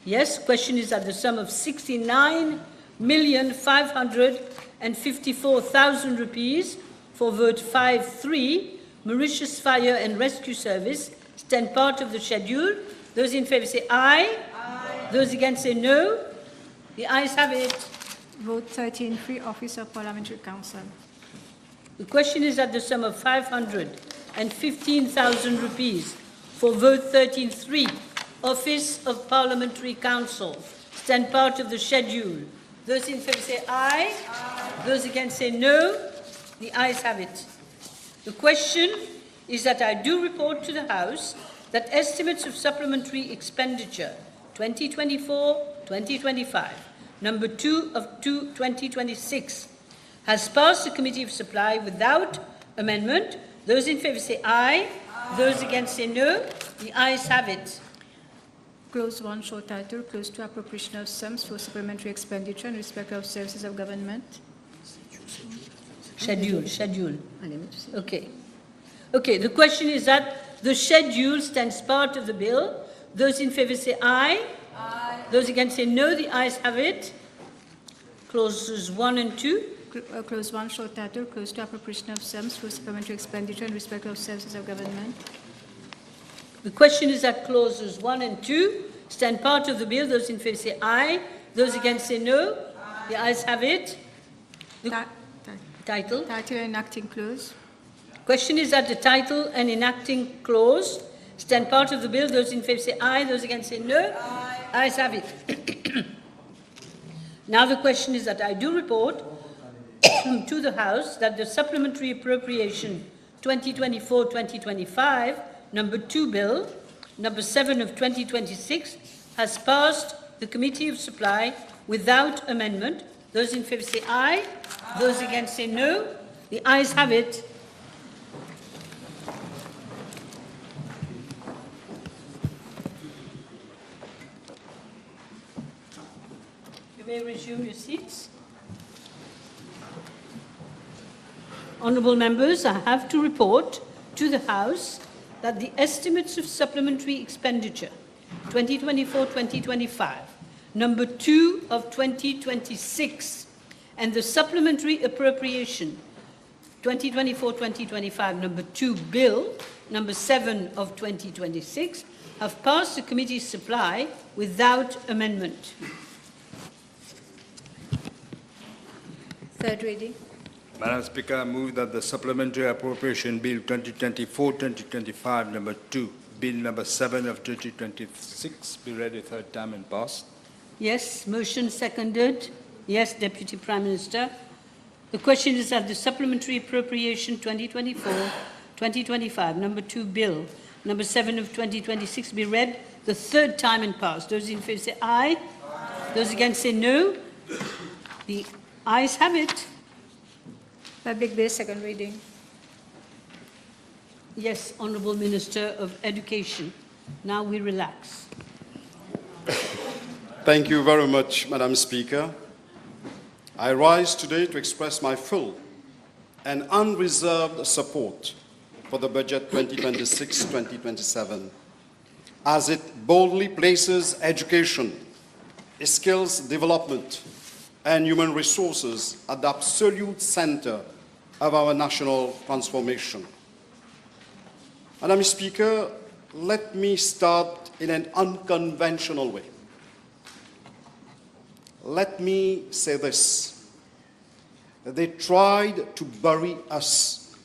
Yes, question is that the sum of 69,554,000 rupees for vote 5-3, Mauritius Fire and Rescue Service, stand part of the schedule. Those in favour say aye. Aye. Those against say no. The ayes have it. Vote 13-3, Office of Parliamentary Council. The question is that the sum of 515,000 rupees for vote 13-3, Office of Parliamentary Council, stand part of the schedule. Those in favour say aye. Aye. Those against say no. The ayes have it. The question is that I do report to the House that estimates of supplementary expenditure 2024-2025, number 2 of 2026, has passed the Committee of Supply without amendment. Those in favour say aye. Aye. Those against say no. The ayes have it. Clause 1, short title, Clause 2, appropriation of sums for supplementary expenditure in respect of services of government. Schedule. Okay. Okay, the question is that the schedule stands part of the bill. Those in favour say aye. Aye. Those against say no. The ayes have it. Clauses 1 and 2. Clause 1, short title, Clause 2, appropriation of sums for supplementary expenditure in respect of services of government. The question is that clauses 1 and 2 stand part of the bill. Those in favour say aye. Those against say no. The ayes have it. The title. Title and enacting clause. Question is that the title and enacting clause stand part of the bill. Those in favour say aye. Those against say no. Aye. Ayes have it. Now the question is that I do report to the House that the Supplementary Appropriation 2024-2025 number 2 bill, number 7 of 2026, has passed the Committee of Supply without amendment. Those in favour say aye. Those against say no. The ayes have it. You may resume your seats. Honourable members, I have to report to the House that the estimates of supplementary expenditure 2024-2025, number 2 of 2026, and the supplementary appropriation 2024-2025, number 2 bill, number 7 of 2026, have passed the committee's supply without amendment. Third reading. Madam Speaker, I move that the Supplementary Appropriation Bill 2024-2025, number 2, Bill number 7 of 2026, be read a third time and passed. Yes, motion seconded. Yes, Deputy Prime Minister. The question is that the Supplementary Appropriation 2024-2025, number 2 bill, number 7 of 2026, be read the third time and passed. Those in favour say aye. Those against say no. The ayes have it. Public bill, second reading. Yes, Honourable Minister of Education. Now we relax. Thank you very much, Madam Speaker. I rise today to express my full and unreserved support for the budget 2026-2027, as it boldly places education, skills development, and human resources at the absolute center of our national transformation. Madam Speaker, let me start in an unconventional way. Let me say this. They tried to bury us,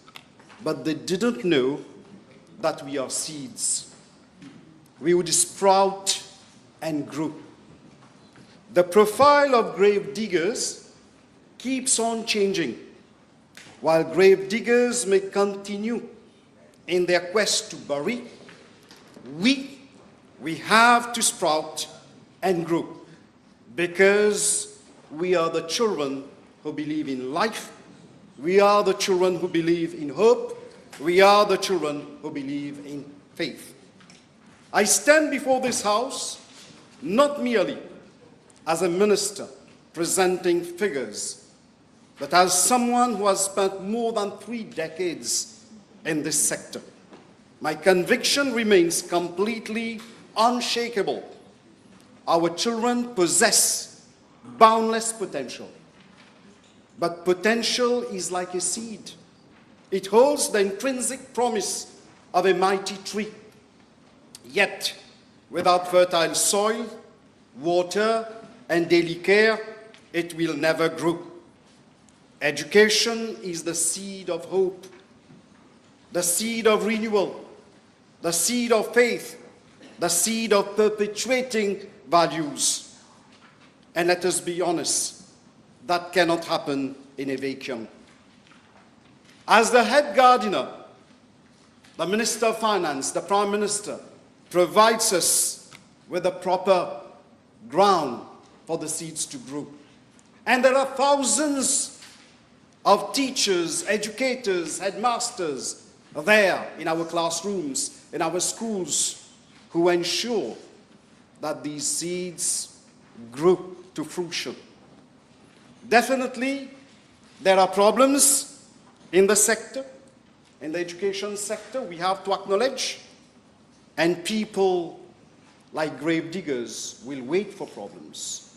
but they didn't know that we are seeds. We would sprout and grow. The profile of grave diggers keeps on changing. While grave diggers may continue in their quest to bury, we have to sprout and grow, because we are the children who believe in life, we are the children who believe in hope, we are the children who believe in faith. I stand before this House not merely as a minister presenting figures, but as someone who has spent more than 3 decades in this sector. My conviction remains completely unshakable. Our children possess boundless potential. But potential is like a seed. It holds the intrinsic promise of a mighty tree. Yet, without fertile soil, water, and daily care, it will never grow. Education is the seed of hope, the seed of renewal, the seed of faith, the seed of perpetuating values. And let us be honest, that cannot happen in a vacuum. As the head gardener, the Minister of Finance, the Prime Minister, provides us with the proper ground for the seeds to grow. And there are thousands of teachers, educators, headmasters there in our classrooms, in our schools, who ensure that these seeds grow to fruition. Definitely, there are problems in the sector, in the education sector, we have to acknowledge, and people like grave diggers will wait for problems,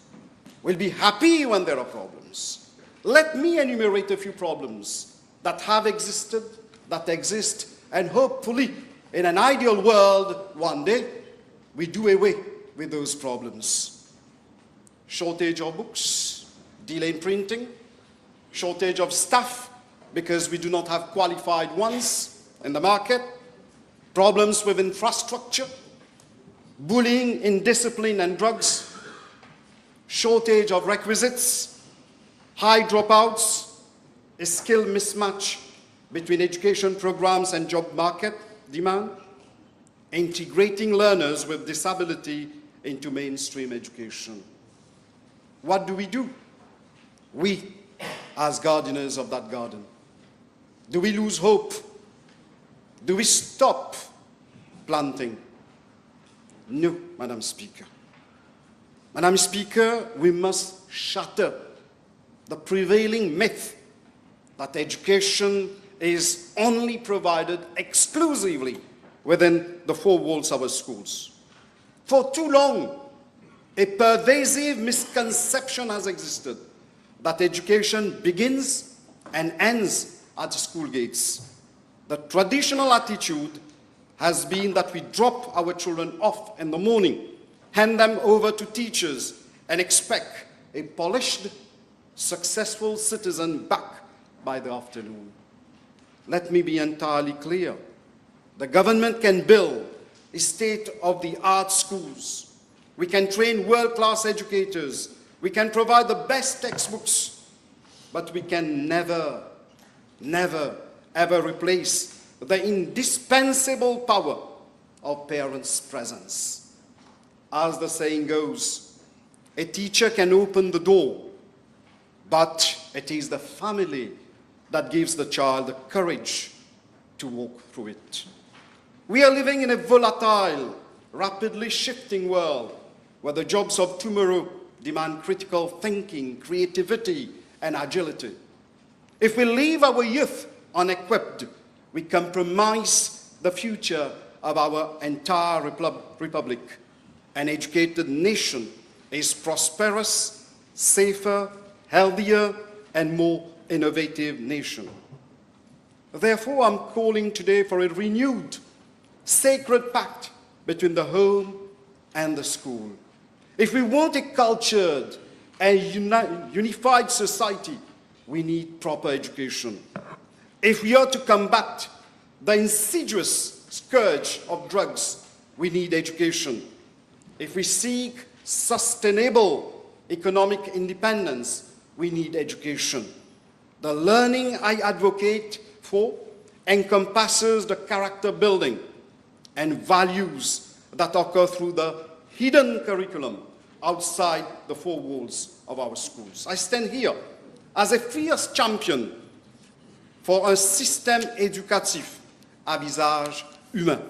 will be happy when there are problems. Let me enumerate a few problems that have existed, that exist, and hopefully, in an ideal world, one day, we do away with those problems. Shortage of books, delay in printing, shortage of staff because we do not have qualified ones in the market, problems with infrastructure, bullying, indiscipline and drugs, shortage of requisites, high dropouts, a skill mismatch between education programs and job market demand, integrating learners with disability into mainstream education. What do? We, as gardeners of that garden, do we lose hope? Do we stop planting? No, Madam Speaker. Madam Speaker, we must shatter the prevailing myth that education is only provided exclusively within the four walls of our schools. For too long, a pervasive misconception has existed that education begins and ends at school gates. The traditional attitude has been that we drop our children off in the morning, hand them over to teachers, and expect a polished, successful citizen back by the afternoon. Let me be entirely clear. The government can build state-of-the-art schools. We can train world-class educators. We can provide the best textbooks. But we can never, ever replace the indispensable power of parents' presence. As the saying goes, a teacher can open the door, but it is the family that gives the child the courage to walk through it. We are living in a volatile, rapidly shifting world where the jobs of tomorrow demand critical thinking, creativity, and agility. If we leave our youth unequipped, we compromise the future of our entire republic. An educated nation is prosperous, safer, healthier, and more innovative nation. Therefore, I'm calling today for a renewed, sacred pact between the home and the school. If we want a cultured and unified society, we need proper education. If we are to combat the insidious scourge of drugs, we need education. If we seek sustainable economic independence, we need education. The learning I advocate for encompasses the character building and values that occur through the hidden curriculum outside the four walls of our schools. I stand here as a fierce champion for un système éducatif à visage humain,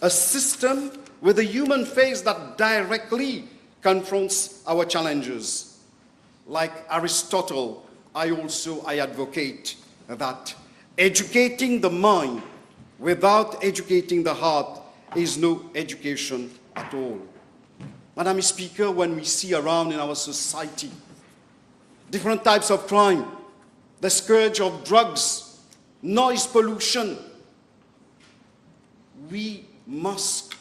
a system with a human face that directly confronts our challenges. Like Aristotle, I advocate that educating the mind without educating the heart is no education at all. Madam Speaker, when we see around in our society different types of crime, the scourge of drugs, noise pollution, we must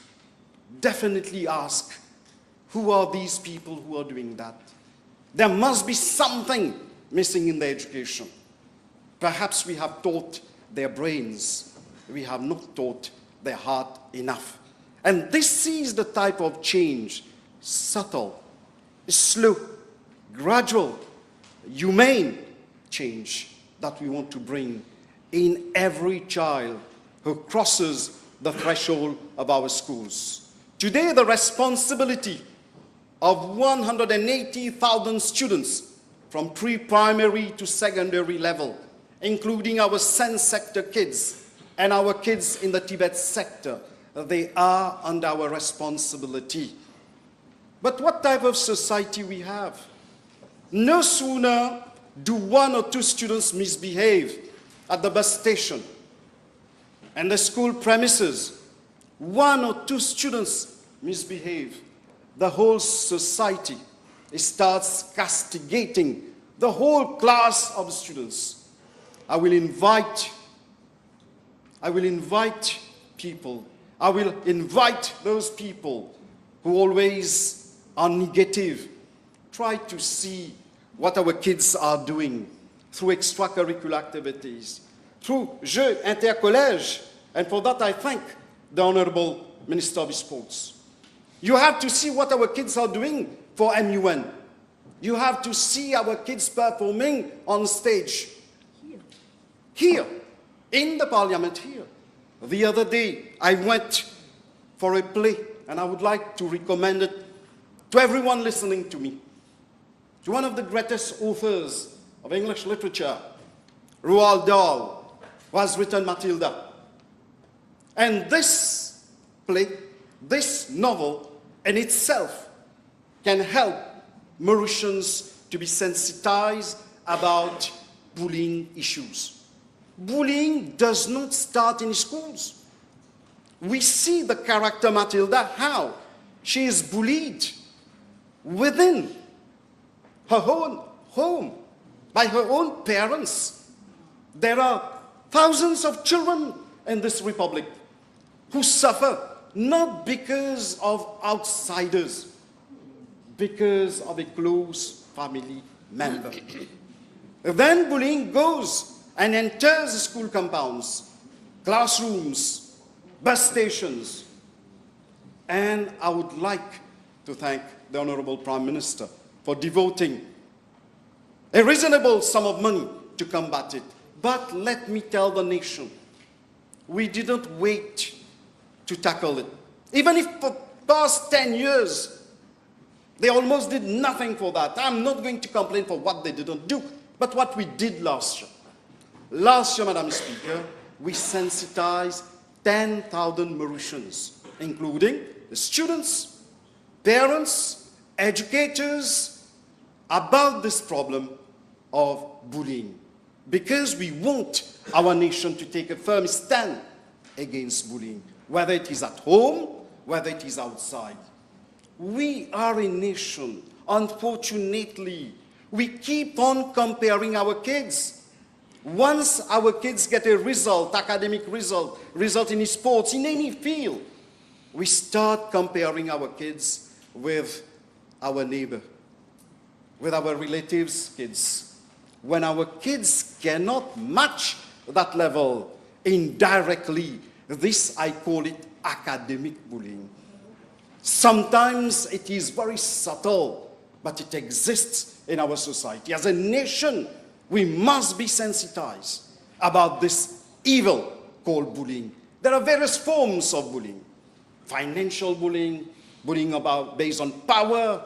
definitely ask, who are these people who are doing that? There must be something missing in their education. Perhaps we have taught their brains, we have not taught their heart enough. And this is the type of change, subtle, slow, gradual, humane change that we want to bring in every child who crosses the threshold of our schools. Today, the responsibility of 180,000 students from pre-primary to secondary level, including our sense sector kids and our kids in the Tibet sector, they are under our responsibility. But what type of society we have? No sooner do one or two students misbehave at the bus station and the school premises, one or two students misbehave, the whole society starts castigating the whole class of students. I will invite people. I will invite those people who always are negative. Try to see what our kids are doing through extracurricular activities, through Jeux Intercollèges, and for that I thank the Honorable Minister of Sports. You have to see what our kids are doing for MUN. You have to see our kids performing on stage. Here, in the Parliament here. The other day, I went for a play, and I would like to recommend it to everyone listening to me. To one of the greatest authors of English literature, Roald Dahl, who has written Matilda. And this play, this novel in itself can help Mauritians to be sensitized about bullying issues. Bullying does not start in schools. We see the character Matilda, how she is bullied within her own home by her own parents. There are thousands of children in this republic who suffer not because of outsiders, because of a close family member. Then bullying goes and enters school compounds, classrooms, bus stations. And I would like to thank the Honorable Prime Minister for devoting a reasonable sum of money to combat it. But let me tell the nation, we didn't wait to tackle it. Even if for the past 10 years, they almost did nothing for that. I'm not going to complain for what they didn't do, but what we did last year. Last year, Madam Speaker, we sensitized 10,000 Mauritians, including the students, parents, educators, about this problem of bullying. Because we want our nation to take a firm stand against bullying, whether it is at home, whether it is outside. We are a nation, unfortunately, we keep on comparing our kids. Once our kids get a result, academic result in sports, in any field, we start comparing our kids with our neighbor, with our relatives' kids. When our kids cannot match that level indirectly, this I call it academic bullying. Sometimes it is very subtle, but it exists in our society. As a nation, we must be sensitized about this evil called bullying. There are various forms of bullying. Financial bullying, bullying based on power,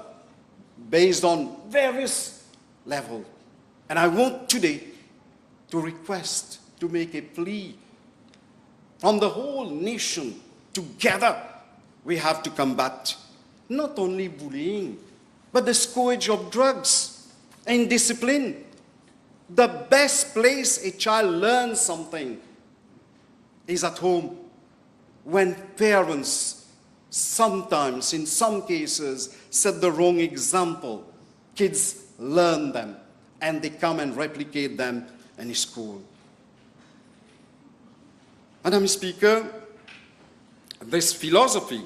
based on various levels. And I want today to request, to make a plea from the whole nation. Together, we have to combat not only bullying, but the scourge of drugs and discipline. The best place a child learns something is at home. When parents sometimes, in some cases, set the wrong example, kids learn them and they come and replicate them in school. Madam Speaker, this philosophy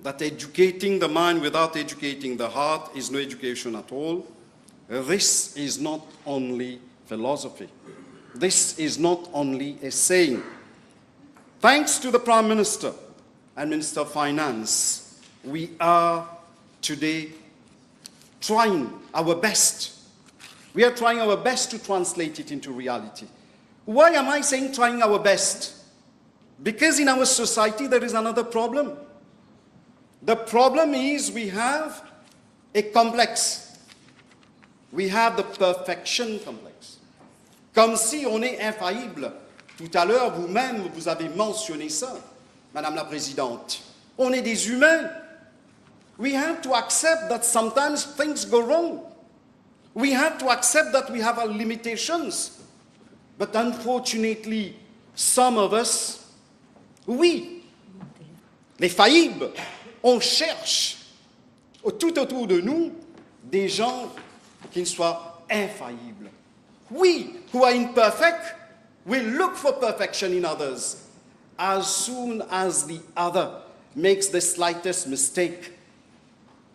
that educating the mind without educating the heart is no education at all, this is not only philosophy. This is not only a saying. Thanks to the Prime Minister and Minister of Finance, we are today trying our best. We are trying our best to translate it into reality. Why am I saying trying our best? Because in our society there is another problem. The problem is we have a complex. We have the perfection complex. Comme si on est infaillible. Tout à l'heure, vous-même, vous avez mentionné ça, Madame la Présidente. On est des humains. We have to accept that sometimes things go wrong. We have to accept that we have our limitations. But unfortunately, some of us, oui, les faillibles, on cherche tout autour de nous des gens qui ne soient infaillible. We, who are imperfect, will look for perfection in others. As soon as the other makes the slightest mistake,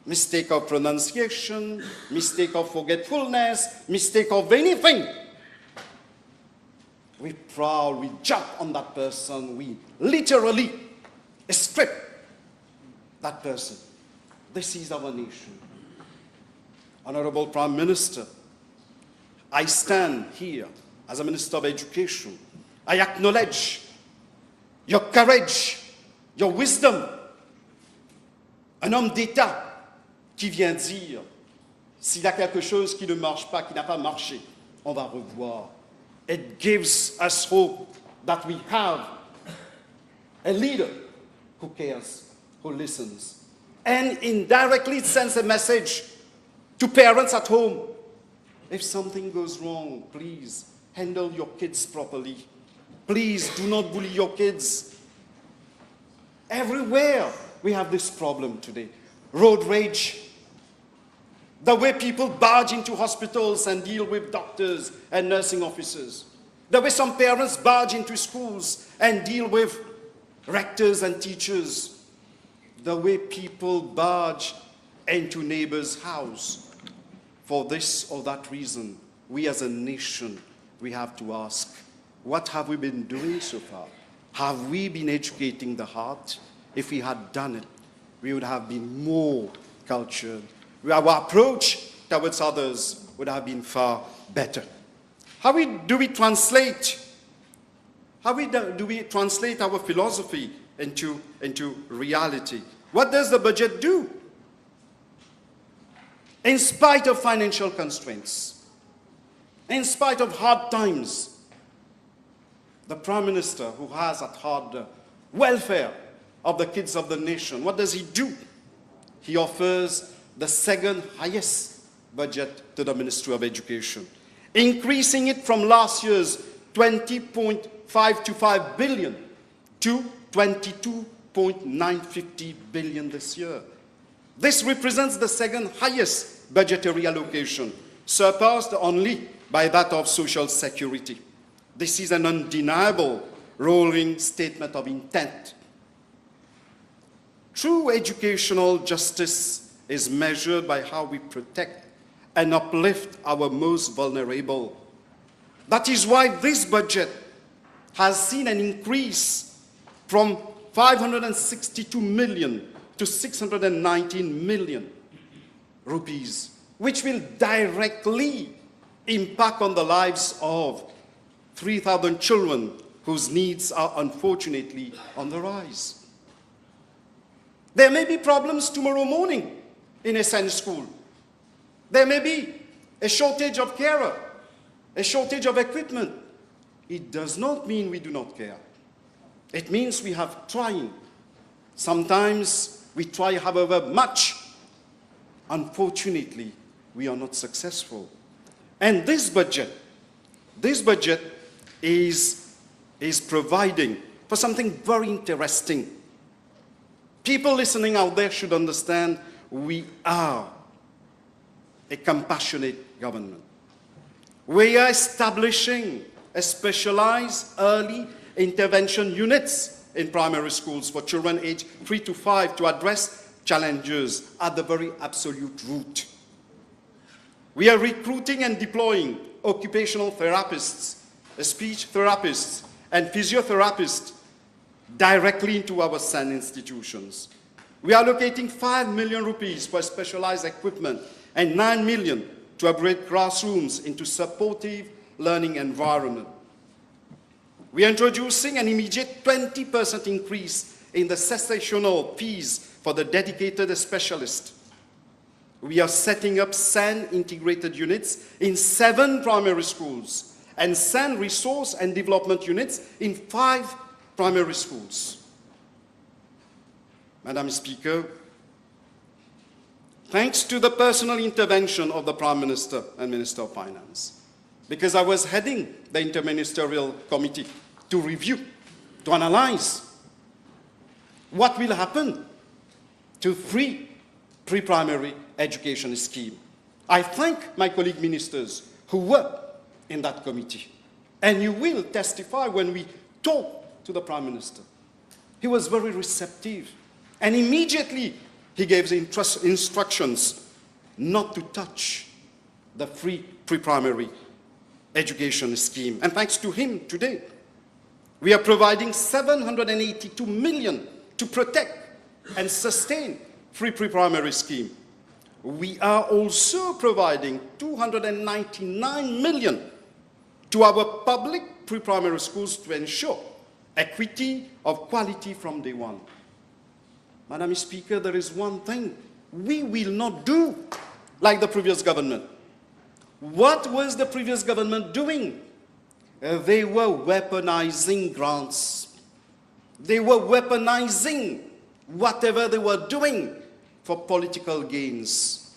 mistake of pronunciation, mistake of forgetfulness, mistake of anything, we prowl, we jump on that person, we literally strip that person. This is our nation. Honorable Prime Minister, I stand here as a Minister of Education. I acknowledge your courage, your wisdom. Un homme d'État qui vient dire, s'il y a quelque chose qui ne marche pas, qui n'a pas marché, on va revoir. It gives us hope that we have a leader who cares, who listens, and indirectly sends a message to parents at home. If something goes wrong, please handle your kids properly. Please do not bully your kids. Everywhere we have this problem today. Road rage, the way people barge into hospitals and deal with doctors and nursing officers, the way some parents barge into schools and deal with rectors and teachers, the way people barge into neighbors' house. For this or that reason, we as a nation, we have to ask, what have we been doing so far? Have we been educating the heart? If we had done it, we would have been more cultured. Our approach towards others would have been far better. How do we translate our philosophy into reality? What does the budget do? In spite of financial constraints, in spite of hard times, the Prime Minister, who has at heart the welfare of the kids of the nation, what does he do? He offers the second highest budget to the Ministry of Education, increasing it from last year's 20.525 billion to 22.950 billion this year. This represents the second highest budgetary allocation, surpassed only by that of Social Security. This is an undeniable rolling statement of intent. True educational justice is measured by how we protect and uplift our most vulnerable. That is why this budget has seen an increase from 562 million to 619 million rupees, which will directly impact on the lives of 3,000 children whose needs are unfortunately on the rise. There may be problems tomorrow morning in a SEN school. There may be a shortage of carer, a shortage of equipment. It does not mean we do not care. It means we have trying. Sometimes we try, however much. Unfortunately, we are not successful. And this budget is providing for something very interesting. People listening out there should understand we are a compassionate government. We are establishing a specialized early intervention units in primary schools for children aged 3 to 5 to address challenges at the very absolute root. We are recruiting and deploying occupational therapists, speech therapists, and physiotherapists directly into our SEN institutions. We are allocating 5 million rupees for specialized equipment and 9 million to upgrade classrooms into supportive learning environment. We are introducing an immediate 20% increase in the cessational fees for the dedicated specialist. We are setting up SEN integrated units in 7 primary schools and SEN resource and development units in 5 primary schools. Madam Speaker, thanks to the personal intervention of the Prime Minister and Minister of Finance, because I was heading the Interministerial Committee to review, to analyze what will happen to 3 pre-primary education schemes. I thank my colleague ministers who were in that committee. And you will testify when we talk to the Prime Minister. He was very receptive. And immediately he gave the instructions not to touch the free pre-primary education scheme. And thanks to him today, we are providing 782 million to protect and sustain free pre-primary scheme. We are also providing 299 million to our public pre-primary schools to ensure equity of quality from day one. Madam Speaker, there is one thing we will not do like the previous government. What was the previous government doing? They were weaponizing grants. They were weaponizing whatever they were doing for political gains.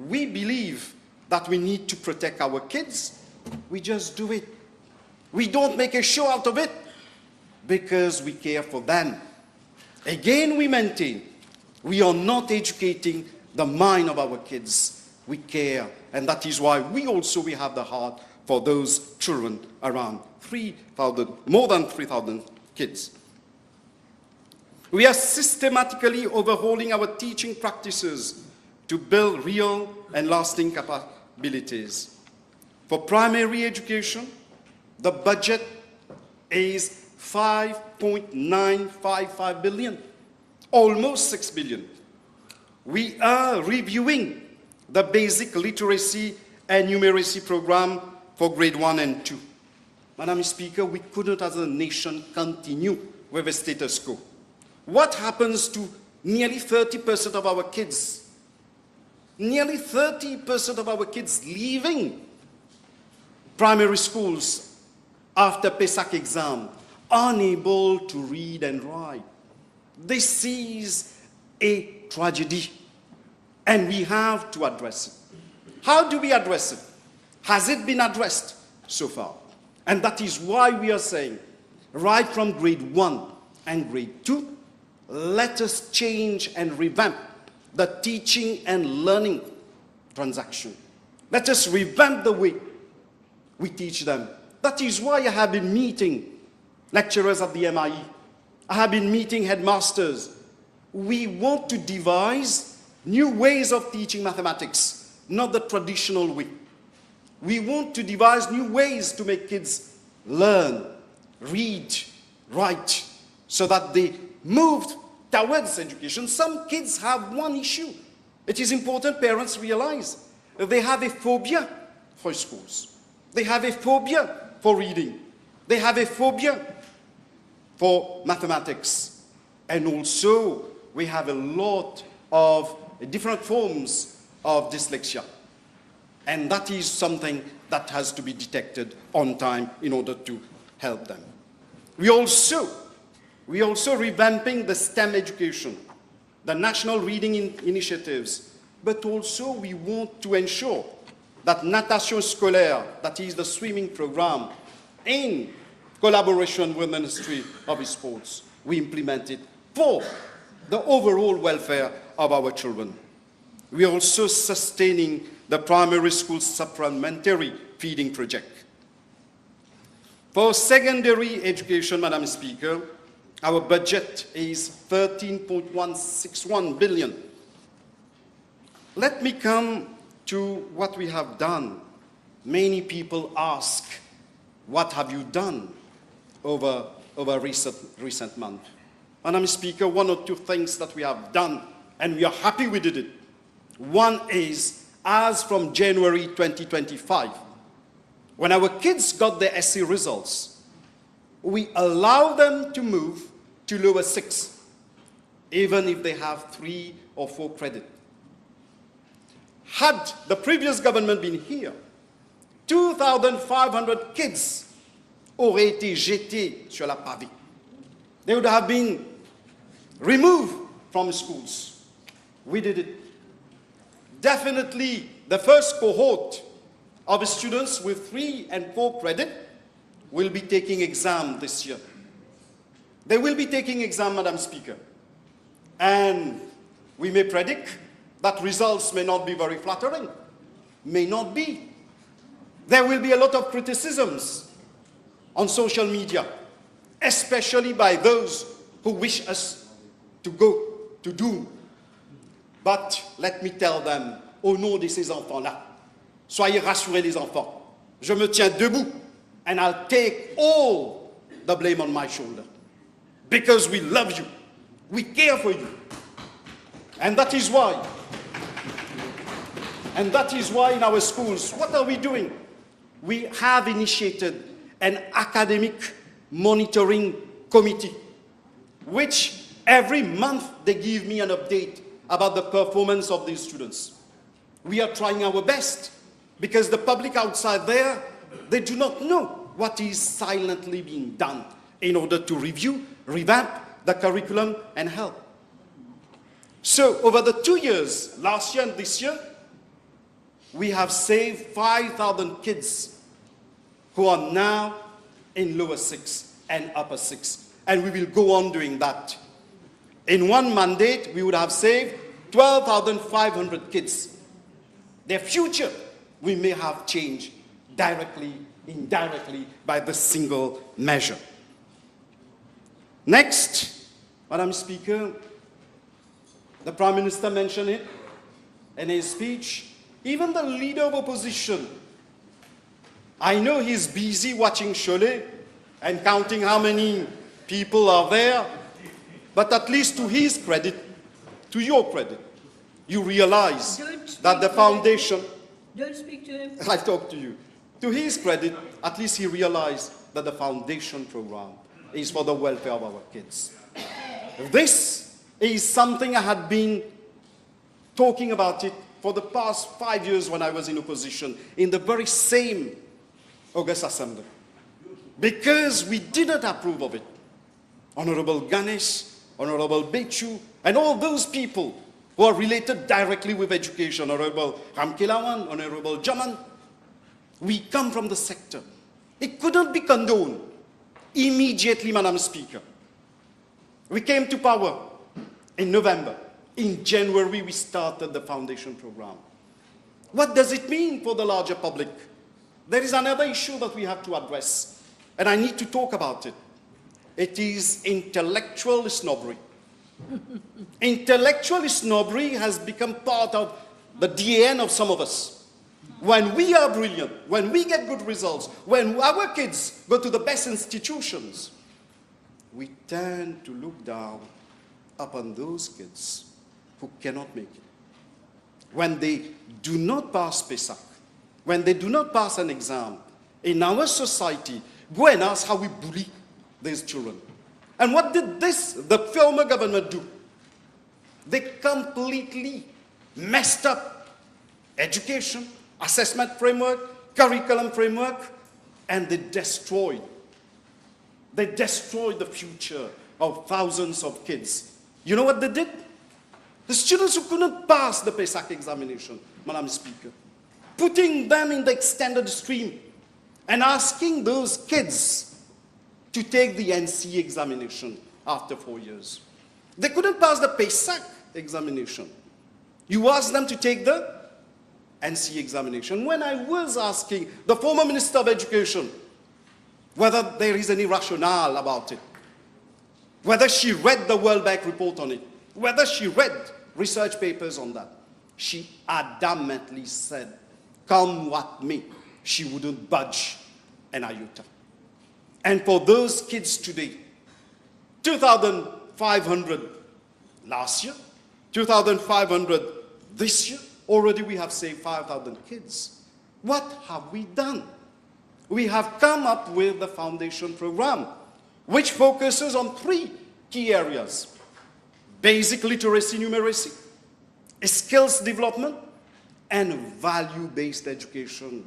We believe that we need to protect our kids. We just do it. We don't make a show out of it because we care for them. Again, we maintain we are not educating the mind of our kids. We care, and that is why we have the heart for those children, around 3,000, more than 3,000 kids. We are systematically overhauling our teaching practices to build real and lasting capabilities. For primary education, the budget is 5.955 billion, almost 6 billion. We are reviewing the basic literacy and numeracy program for grade 1 and 2. Madam Speaker, we couldn't as a nation continue with the status quo. What happens to nearly 30% of our kids? Nearly 30% of our kids leaving primary schools after PESAC exam, unable to read and write. This is a tragedy, and we have to address it. How do we address it? Has it been addressed so far? And that is why we are saying, right from grade 1 and grade 2, let us change and revamp the teaching and learning transaction. Let us revamp the way we teach them. That is why I have been meeting lecturers at the MIE. I have been meeting headmasters. We want to devise new ways of teaching mathematics, not the traditional way. We want to devise new ways to make kids learn, read, write, so that they move towards education. Some kids have one issue. It is important parents realize they have a phobia for schools. They have a phobia for reading. They have a phobia for mathematics. And also, we have a lot of different forms of dyslexia. And that is something that has to be detected on time in order to help them. We also revamping the STEM education, the national reading initiatives, but also we want to ensure that natation scolaire, that is the swimming program, in collaboration with the Ministry of Sports, we implement it for the overall welfare of our children. We are also sustaining the primary school supplementary feeding project. For secondary education, Madam Speaker, our budget is 13.161 billion. Let me come to what we have done. Many people ask, what have you done over recent months? Madam Speaker, one or two things that we have done, and we are happy we did it. One is, as from January 2025, when our kids got their SC results, we allow them to move to lower 6, even if they have 3 or 4 credits. Had the previous government been here, 2,500 kids auraient été jetés sur la pavée. They would have been removed from schools. We did it. Definitely, the first cohort of students with 3 and 4 credit will be taking exam this year. They will be taking exam, Madam Speaker. And we may predict that results may not be very flattering. May not be. There will be a lot of criticisms on social media, especially by those who wish us to go to doom. But let me tell them, au nom de ces enfants-là, soyez rassurés les enfants, je me tiens debout and I'll take all the blame on my shoulder. Because we love you, we care for you. And that is why in our schools, what are we doing? We have initiated an academic monitoring committee, which every month they give me an update about the performance of these students. We are trying our best because the public outside there, they do not know what is silently being done in order to review, revamp the curriculum and help. So over the 2 years, last year and this year, we have saved 5,000 kids who are now in lower 6 and upper 6. And we will go on doing that. In one mandate, we would have saved 12,500 kids. Their future, we may have changed directly, indirectly, by this single measure. Next, Madam Speaker, the Prime Minister mentioned it in his speech. Even the leader of opposition, I know he's busy watching Cholet and counting how many people are there, but at least to his credit, to your credit, you realize that the foundation... Don't speak to him. I talk to you. To his credit, at least he realized that the foundation program is for the welfare of our kids. This is something I had been talking about it for the past 5 years when I was in opposition, in the very same August Assembly. Because we didn't approve of it. Honorable Ganesh, Honorable Bechu, and all those people who are related directly with education, Honorable Ramkelawan, Honorable Jaman, we come from the sector. It couldn't be condoned immediately, Madam Speaker. We came to power in November. In January, we started the foundation program. What does it mean for the larger public? There is another issue that we have to address, and I need to talk about it. It is intellectual snobbery. Intellectual snobbery has become part of the DNA of some of us. When we are brilliant, when we get good results, when our kids go to the best institutions, we tend to look down upon those kids who cannot make it. When they do not pass PESAC, when they do not pass an exam, in our society, go and ask how we bully these children. And what did the former government do? They completely messed up education, assessment framework, curriculum framework, and they destroyed the future of thousands of kids. You know what they did? The students who couldn't pass the PESAC examination, Madam Speaker, putting them in the extended stream and asking those kids to take the NC examination after 4 years. They couldn't pass the PESAC examination. You asked them to take the NC examination. When I was asking the former Minister of Education whether there is any rationale about it, whether she read the World Bank report on it, whether she read research papers on that, she adamantly said, come what may, she wouldn't budge an iota. And for those kids today, 2,500 last year, 2,500 this year, already we have saved 5,000 kids. What have we done? We have come up with the foundation program, which focuses on 3 key areas: basic literacy, numeracy, skills development, and value-based education.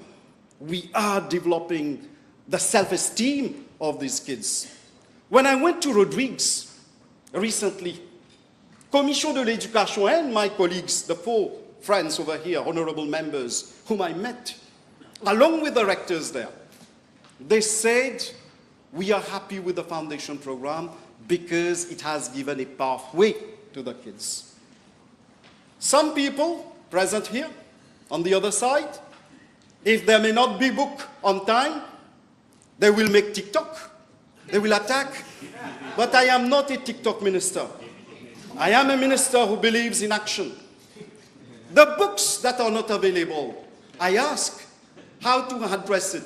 We are developing the self-esteem of these kids. When I went to Rodrigues recently, Commission de l'Éducation and my colleagues, the 4 friends over here, honorable members, whom I met, along with the rectors there, they said, we are happy with the foundation program because it has given a pathway to the kids. Some people present here, on the other side, If there may not be book on time, they will make TikTok. They will attack. But I am not a TikTok minister. I am a minister who believes in action. The books that are not available, I ask how to address it.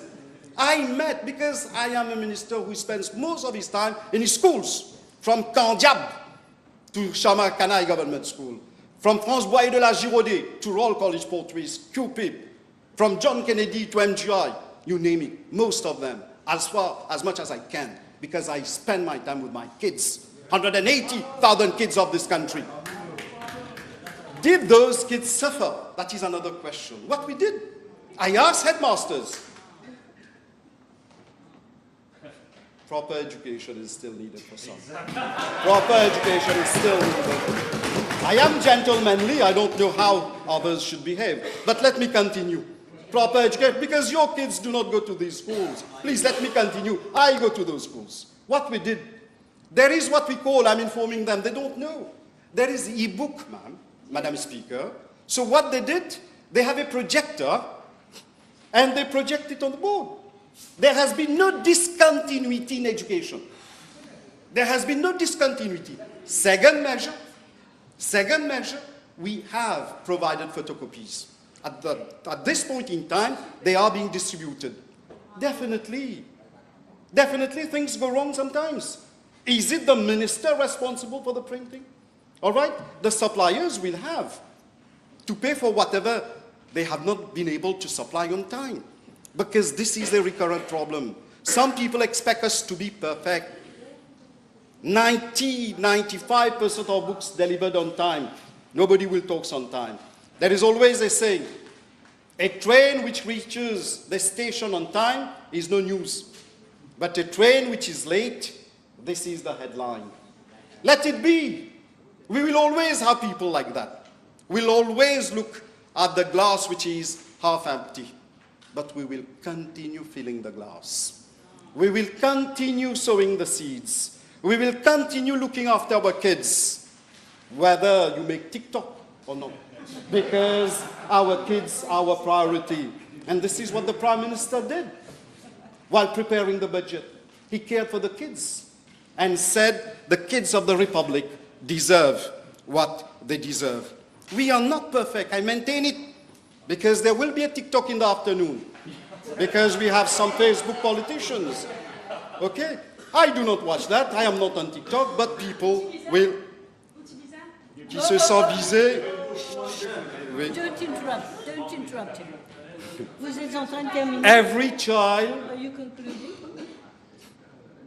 I met, because I am a minister who spends most of his time in his schools, from Kandiab to Chamarcanai Government School, from France Boyer de la Giraudet to Royal College Portuguese, QPIP, from John Kennedy to MGI, you name it, most of them, as much as I can, because I spend my time with my kids, 180,000 kids of this country. Did those kids suffer? That is another question. What we did, I asked headmasters. Proper education is still needed for some. Proper education is still needed. I am gentlemanly, I don't know how others should behave. But let me continue. Proper education, because your kids do not go to these schools. Please let me continue. I go to those schools. What we did, there is what we call, I'm informing them, they don't know. There is e-book, Madam Speaker. So what they did, they have a projector and they project it on the board. There has been no discontinuity in education. There has been no discontinuity. Second measure, we have provided photocopies. At this point in time, they are being distributed. Definitely things go wrong sometimes. Is it the minister responsible for the printing? All right, the suppliers will have to pay for whatever they have not been able to supply on time. Because this is a recurrent problem. Some people expect us to be perfect. 95% of books delivered on time. Nobody will talk on time. There is always a saying, a train which reaches the station on time is no news. But a train which is late, this is the headline. Let it be. We will always have people like that. We'll always look at the glass which is half empty. But we will continue filling the glass. We will continue sowing the seeds. We will continue looking after our kids, whether you make TikTok or not, because our kids are our priority. And this is what the Prime Minister did while preparing the budget. He cared for the kids and said the kids of the Republic deserve what they deserve. We are not perfect, I maintain it. Because there will be a TikTok in the afternoon. Because we have some Facebook politicians. Okay? I do not watch that. I am not on TikTok, but people will... Qui se sent visé. Oui. Don't interrupt him. Vous êtes en train de terminer. Every child... Are you concluding?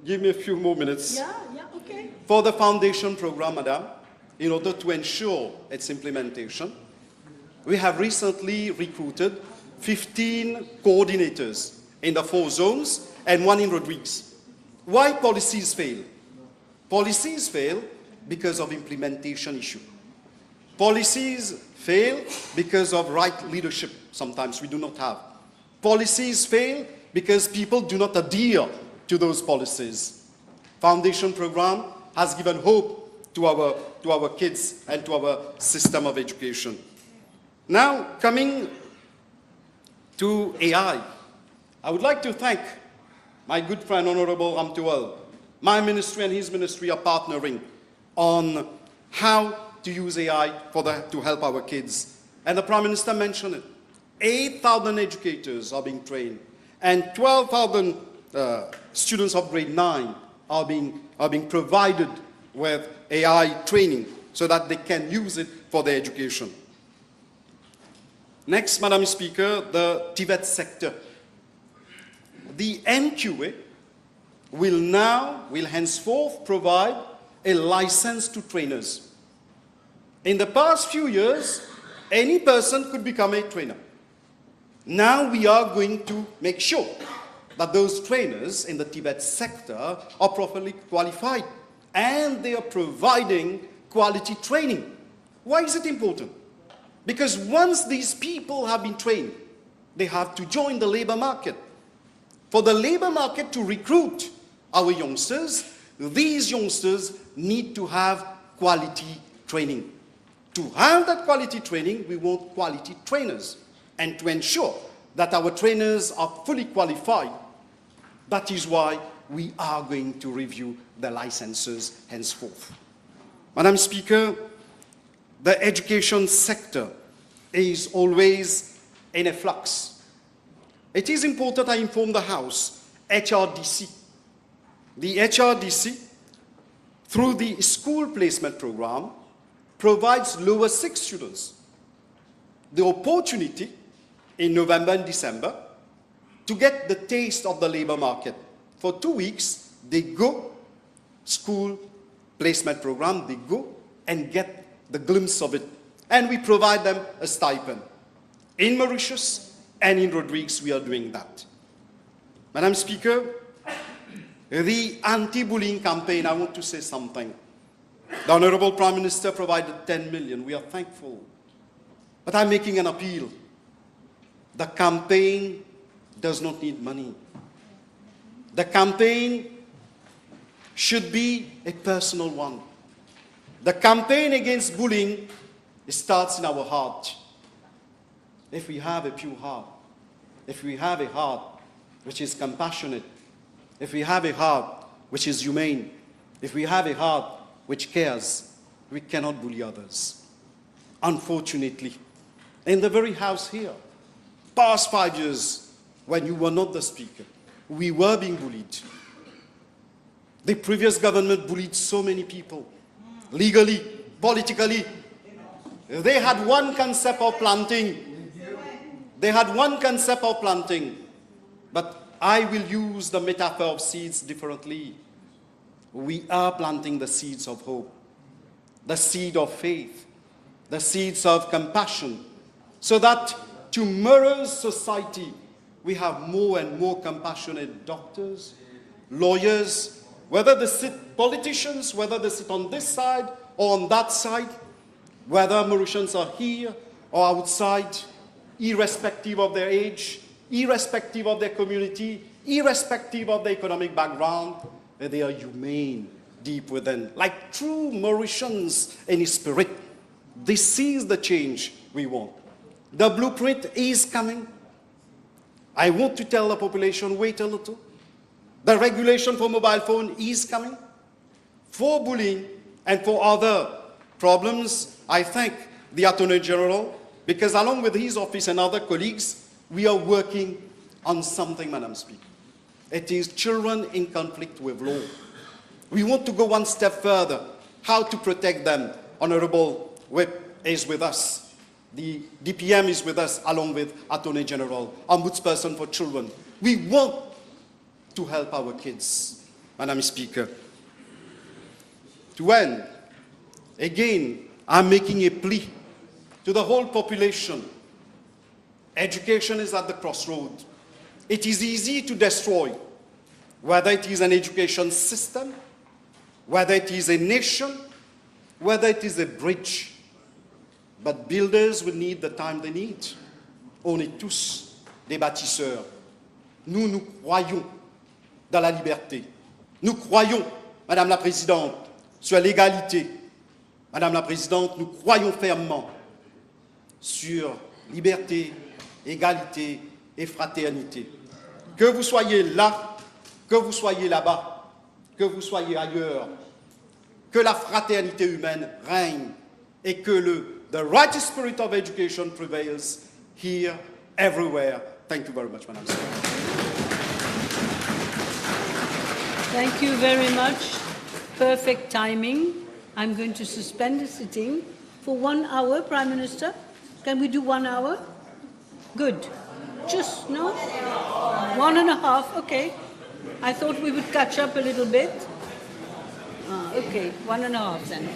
Give me a few more minutes. Yeah, okay. For the foundation program, Madam, in order to ensure its implementation, we have recently recruited 15 coordinators in the 4 zones and 1 in Rodrigues. Why policies fail? Policies fail because of implementation issue. Policies fail because of right leadership. Sometimes we do not have. Policies fail because people do not adhere to those policies. Foundation program has given hope to our kids and to our system of education. Now, coming to AI, I would like to thank my good friend, Honorable Ramtuel. My ministry and his ministry are partnering on how to use AI to help our kids. And the Prime Minister mentioned it. 8,000 educators are being trained, and 12,000 students of grade 9 are being provided with AI training so that they can use it for their education. Next, Madam Speaker, the Tibet sector. The NQA will henceforth provide a license to trainers. In the past few years, any person could become a trainer. Now we are going to make sure that those trainers in the Tibet sector are properly qualified and they are providing quality training. Why is it important? Because once these people have been trained, they have to join the labor market. For the labor market to recruit our youngsters, these youngsters need to have quality training. To have that quality training, we want quality trainers. And to ensure that our trainers are fully qualified. That is why we are going to review the licenses henceforth. Madam Speaker, the education sector is always in a flux. It is important I inform the House, HRDC. The HRDC, through the school placement program, provides lower 6 students the opportunity in November and December to get the taste of the labor market. For 2 weeks, they go school placement program, they go and get the glimpse of it. And we provide them a stipend. In Mauritius and in Rodrigues, we are doing that. Madam Speaker, the anti-bullying campaign, I want to say something. The Honorable Prime Minister provided 10 million. We are thankful. But I'm making an appeal. The campaign does not need money. The campaign should be a personal one. The campaign against bullying starts in our heart. If we have a pure heart, if we have a heart which is compassionate, if we have a heart which is humane, if we have a heart which cares, we cannot bully others. Unfortunately, in the very house here, past 5 years, when you were not the Speaker, we were being bullied. The previous government bullied so many people, legally, politically. They had one concept of planting. They had one concept of planting. But I will use the metaphor of seeds differently. We are planting the seeds of hope, the seed of faith, the seeds of compassion, so that tomorrow's society, we have more and more compassionate doctors, lawyers, whether they sit politicians, whether they sit on this side or on that side, whether Mauritians are here or outside, irrespective of their age, irrespective of their community, irrespective of their economic background, they are humane deep within, like true Mauritians in spirit. This is the change we want. The blueprint is coming. I want to tell the population, wait a little. The regulation for mobile phone is coming. For bullying and for other problems, I thank the Attorney General, because along with his office and other colleagues, we are working on something, Madam Speaker. It is children in conflict with law. We want to go one step further. How to protect them? Honorable Whip is with us. The DPM is with us, along with Attorney General, Ombudsperson for Children. We want to help our kids, Madam Speaker. To end, again, I'm making a plea to the whole population. Education is at the crossroad. It is easy to destroy, whether it is an education system, whether it is a nation, whether it is a bridge. But builders will need the time they need. On est tous des bâtisseurs. Nous croyons dans la liberté. Nous croyons, Madame la Présidente, sur l'égalité. Madame la Présidente, nous croyons fermement sur liberté, égalité et fraternité. Que vous soyez là, que vous soyez là-bas, que vous soyez ailleurs, que la fraternité humaine règne et que the right spirit of education prevails here, everywhere. Thank you very much, Madam Speaker. Thank you very much. Perfect timing. I'm going to suspend the sitting for 1 hour, Prime Minister. Can we do 1 hour? Good. Just, no? 1.5, okay. I thought we would catch up a little bit. Okay, 1.5 then.